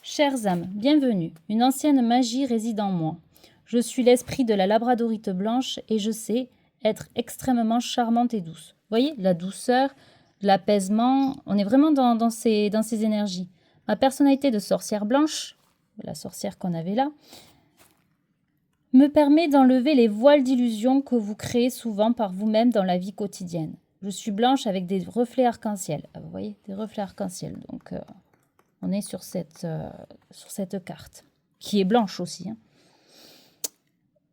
Chères âmes, bienvenue. Une ancienne magie réside en moi. Je suis l'esprit de la Labradorite blanche et je sais être extrêmement charmante et douce. Vous voyez, la douceur, l'apaisement, on est vraiment dans ces énergies. Ma personnalité de sorcière blanche, la sorcière qu'on avait là, me permet d'enlever les voiles d'illusion que vous créez souvent par vous-même dans la vie quotidienne. Je suis blanche avec des reflets arc-en-ciel. Vous voyez, des reflets arc-en-ciel. Donc, on est sur cette carte, qui est blanche aussi.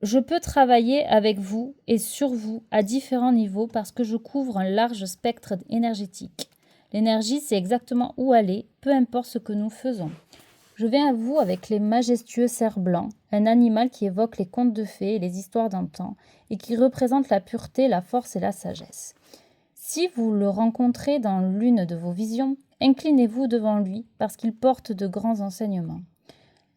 Je peux travailler avec vous et sur vous à différents niveaux parce que je couvre un large spectre énergétique. L'énergie, c'est exactement où aller, peu importe ce que nous faisons. Je viens à vous avec les majestueux cerfs blancs, un animal qui évoque les contes de fées et les histoires d'antan et qui représente la pureté, la force et la sagesse. Si vous le rencontrez dans l'une de vos visions, inclinez-vous devant lui parce qu'il porte de grands enseignements.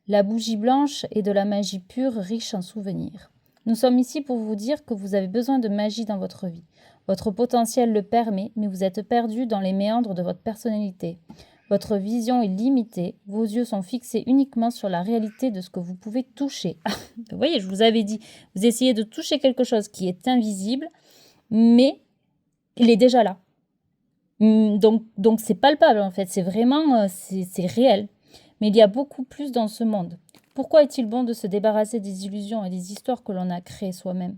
La bougie blanche est de la magie pure, riche en souvenirs. Nous sommes ici pour vous dire que vous avez besoin de magie dans votre vie. Votre potentiel le permet, mais vous êtes perdu dans les méandres de votre personnalité. Votre vision est limitée, vos yeux sont fixés uniquement sur la réalité de ce que vous pouvez toucher. Vous voyez, je vous avais dit, vous essayez de toucher quelque chose qui est invisible, mais il est déjà là. Donc c'est palpable en fait, c'est vraiment, c'est réel. Mais il y a beaucoup plus dans ce monde. Pourquoi est-il bon de se débarrasser des illusions et des histoires que l'on a créées soi-même ?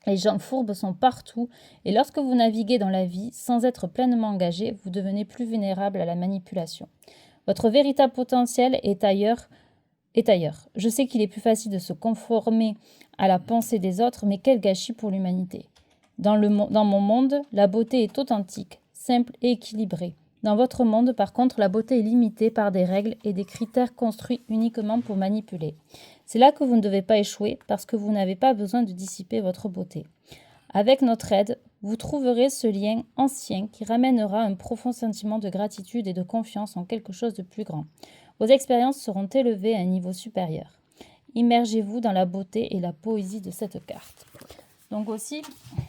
Les gens fourbes sont partout et lorsque vous naviguez dans la vie sans être pleinement engagé, vous devenez plus vulnérable à la manipulation. Votre véritable potentiel est ailleurs. Je sais qu'il est plus facile de se conformer à la pensée des autres, mais quel gâchis pour l'humanité. Dans mon monde, la beauté est authentique, simple et équilibrée. Dans votre monde, par contre, la beauté est limitée par des règles et des critères construits uniquement pour manipuler. C'est là que vous ne devez pas échouer parce que vous n'avez pas besoin de dissiper votre beauté. Avec notre aide, vous trouverez ce lien ancien qui ramènera un profond sentiment de gratitude et de confiance en quelque chose de plus grand. Vos expériences seront élevées à un niveau supérieur. Immergez-vous dans la beauté et la poésie de cette carte. Donc aussi,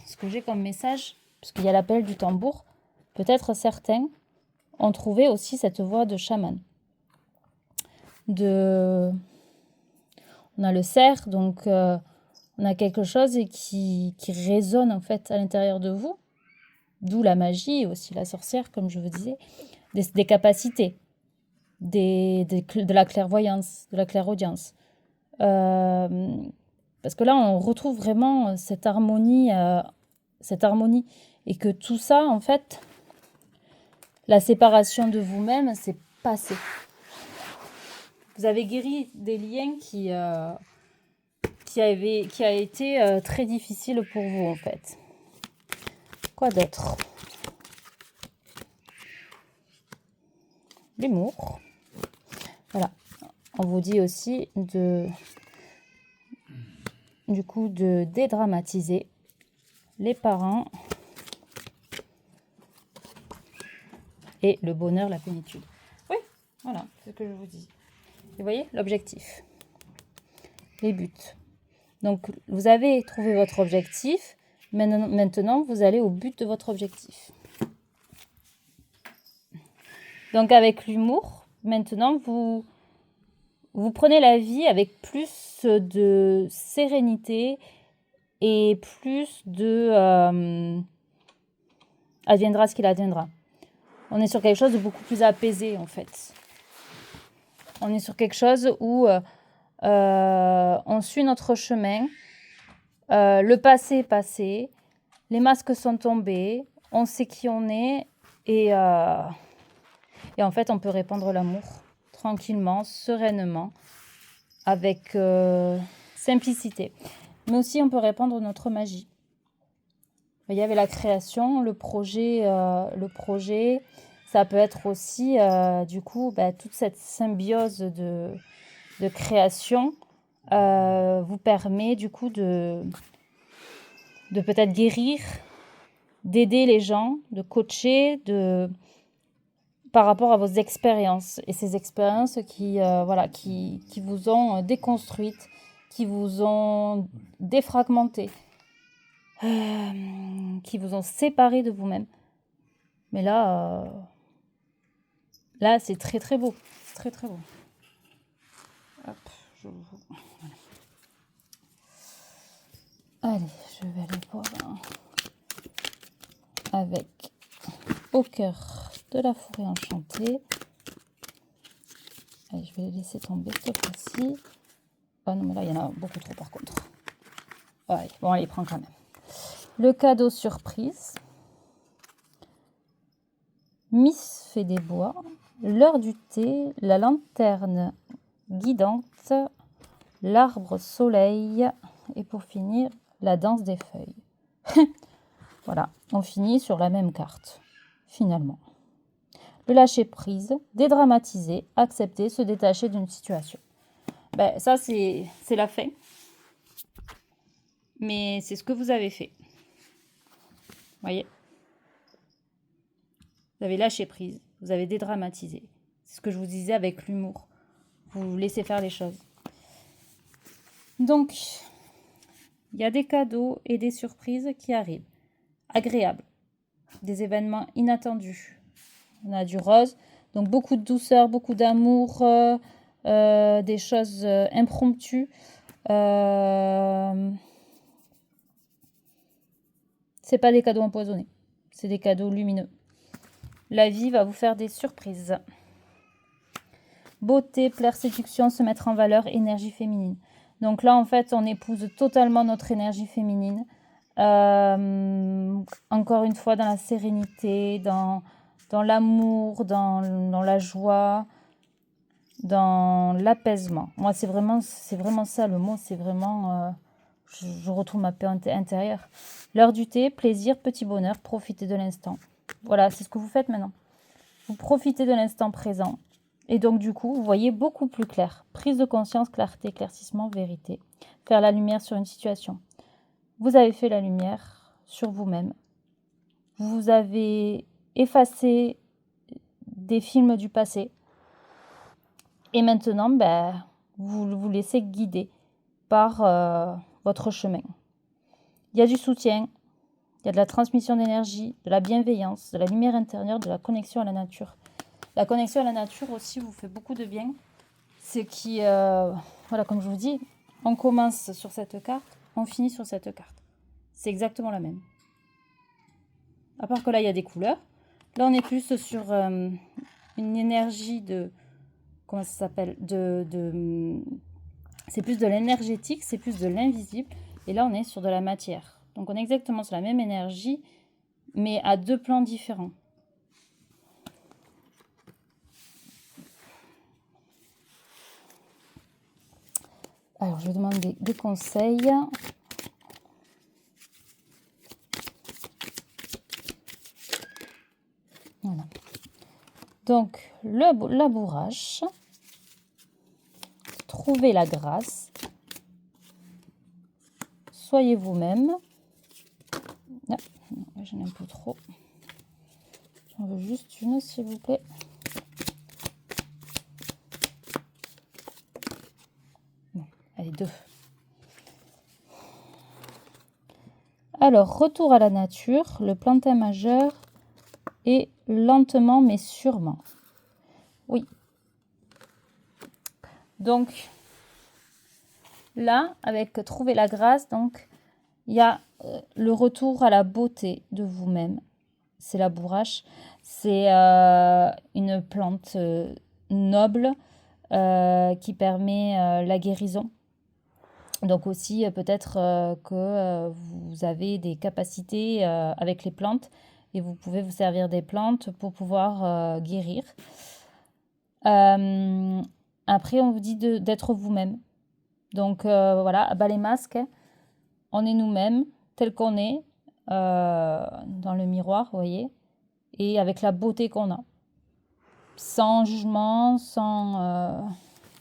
ce que j'ai comme message, puisqu'il y a l'appel du tambour, peut-être certains ont trouvé aussi cette voix de chaman. On a le cerf, donc on a quelque chose qui résonne en fait à l'intérieur de vous, d'où la magie et aussi la sorcière, comme je vous disais, des capacités, de la clairvoyance, de la clairaudience. Parce que là, on retrouve vraiment cette harmonie, et que tout ça, en fait, la séparation de vous-même, c'est passé. Vous avez guéri des liens qui a été très difficile pour vous, en fait. Quoi d'autre ? L'humour. Voilà. On vous dit aussi de dédramatiser les parents et le bonheur, la plénitude. Oui, voilà, c'est ce que je vous dis. Vous voyez, l'objectif, les buts. Donc, vous avez trouvé votre objectif. Maintenant, vous allez au but de votre objectif. Donc, avec l'humour, maintenant, vous prenez la vie avec plus de sérénité et plus de adviendra ce qu'il adviendra. On est sur quelque chose de beaucoup plus apaisé en fait. On est sur quelque chose où on suit notre chemin. Le passé est passé. Les masques sont tombés. On sait qui on est. Et en fait, on peut répandre l'amour tranquillement, sereinement, avec simplicité. Mais aussi, on peut répandre notre magie. Il y avait la création, le projet, ça peut être aussi, du coup, toute cette symbiose de création vous permet, du coup, de peut-être guérir, d'aider les gens, de coacher, par rapport à vos expériences. Et ces expériences qui vous ont déconstruites, qui vous ont défragmenté, qui vous ont séparé de vous-même. Mais là, c'est très très beau. C'est très très beau. Hop, Allez, je vais aller voir avec Au cœur de la forêt enchantée. Allez, je vais les laisser tomber cette fois-ci. Ah non, mais là, il y en a beaucoup trop par contre. Ouais, bon, allez, prends quand même. Le cadeau surprise. Miss fait des bois. L'heure du thé. La lanterne guidante. L'arbre soleil. Et pour finir, la danse des feuilles. Voilà, on finit sur la même carte, finalement. Le lâcher prise, dédramatiser, accepter, se détacher d'une situation. Ça, c'est la fin. Mais c'est ce que vous avez fait. Voyez, vous avez lâché prise, vous avez dédramatisé. C'est ce que je vous disais avec l'humour. Vous laissez faire les choses. Donc, il y a des cadeaux et des surprises qui arrivent. Agréables. Des événements inattendus. On a du rose. Donc, beaucoup de douceur, beaucoup d'amour, des choses impromptues. C'est pas des cadeaux empoisonnés. C'est des cadeaux lumineux. La vie va vous faire des surprises. Beauté, plaire, séduction, se mettre en valeur, énergie féminine. Donc là, en fait, on épouse totalement notre énergie féminine. Encore une fois, dans la sérénité, dans l'amour, dans la joie, dans l'apaisement. Moi, c'est vraiment ça le mot. C'est vraiment... je retrouve ma paix intérieure. L'heure du thé, plaisir, petit bonheur, profitez de l'instant. Voilà, c'est ce que vous faites maintenant. Vous profitez de l'instant présent. Et donc, du coup, vous voyez beaucoup plus clair. Prise de conscience, clarté, éclaircissement, vérité. Faire la lumière sur une situation. Vous avez fait la lumière sur vous-même. Vous avez effacé des films du passé. Et maintenant, vous vous laissez guider par votre chemin. Il y a du soutien, il y a de la transmission d'énergie, de la bienveillance, de la lumière intérieure, de la connexion à la nature. La connexion à la nature aussi vous fait beaucoup de bien. C'est qui, comme je vous dis, on commence sur cette carte, on finit sur cette carte. C'est exactement la même. À part que là, il y a des couleurs. Là, on est plus sur une énergie de... Comment ça s'appelle c'est plus de l'énergétique, c'est plus de l'invisible. Et là, on est sur de la matière. Donc, on est exactement sur la même énergie, mais à deux plans différents. Alors, je vais demander des conseils. Voilà. Donc, le labourage. Trouvez la grâce. Soyez vous-même. Non, j'en ai un peu trop. J'en veux juste une, s'il vous plaît. Non, allez, 2. Alors, retour à la nature, le plantain majeur et lentement mais sûrement. Oui, Donc, là, avec trouver la grâce, donc, il y a le retour à la beauté de vous-même. C'est la bourrache. C'est une plante noble qui permet la guérison. Donc aussi, peut-être que vous avez des capacités avec les plantes et vous pouvez vous servir des plantes pour pouvoir guérir. Après, on vous dit d'être vous-même. Donc voilà, bas les masques, on est nous-mêmes, tels qu'on est, dans le miroir, vous voyez, et avec la beauté qu'on a. Sans jugement,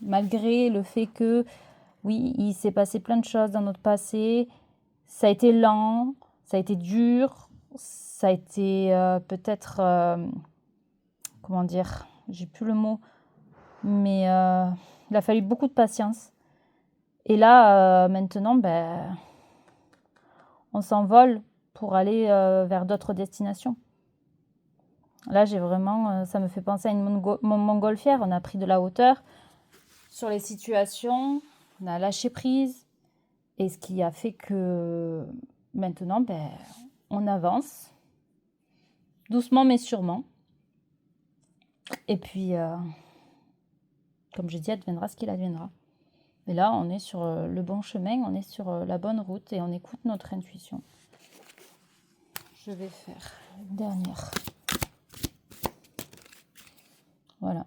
malgré le fait que, oui, il s'est passé plein de choses dans notre passé, ça a été lent, ça a été dur, ça a été peut-être, comment dire, j'ai plus le mot, mais il a fallu beaucoup de patience. Et là, maintenant, on s'envole pour aller vers d'autres destinations. Là, j'ai vraiment, ça me fait penser à une montgolfière. On a pris de la hauteur sur les situations, on a lâché prise. Et ce qui a fait que maintenant, on avance doucement mais sûrement. Et puis, comme je dis, adviendra ce qu'il adviendra. Et là, on est sur le bon chemin, on est sur la bonne route et on écoute notre intuition. Je vais faire une dernière. Voilà.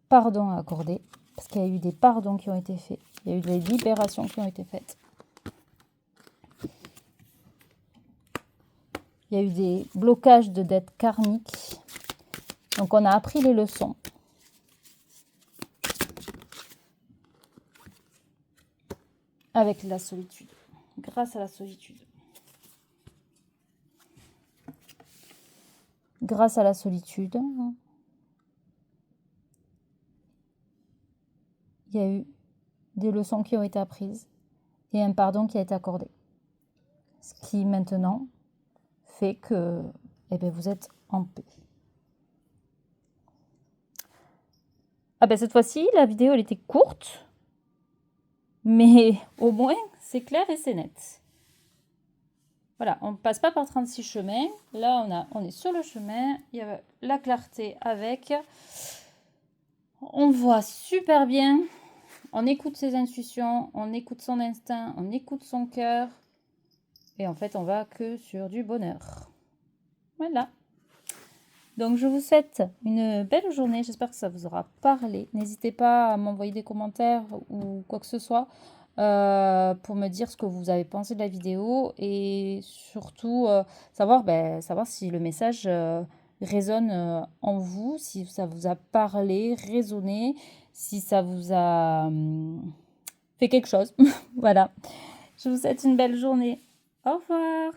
Pardon à accorder, parce qu'il y a eu des pardons qui ont été faits. Il y a eu des libérations qui ont été faites. Il y a eu des blocages de dettes karmiques. Donc, on a appris les leçons. Avec la solitude. Grâce à la solitude. Grâce à la solitude, il y a eu des leçons qui ont été apprises et un pardon qui a été accordé. Ce qui maintenant fait que vous êtes en paix. Cette fois-ci, la vidéo elle était courte, mais au moins c'est clair et c'est net. Voilà, on ne passe pas par 36 chemins. Là, on est sur le chemin. Il y a la clarté avec. On voit super bien. On écoute ses intuitions, on écoute son instinct, on écoute son cœur. Et en fait, on va que sur du bonheur. Voilà. Donc, je vous souhaite une belle journée. J'espère que ça vous aura parlé. N'hésitez pas à m'envoyer des commentaires ou quoi que ce soit pour me dire ce que vous avez pensé de la vidéo. Et surtout, savoir si le message résonne en vous, si ça vous a parlé, résonné, si ça vous a fait quelque chose. Voilà. Je vous souhaite une belle journée. Au revoir.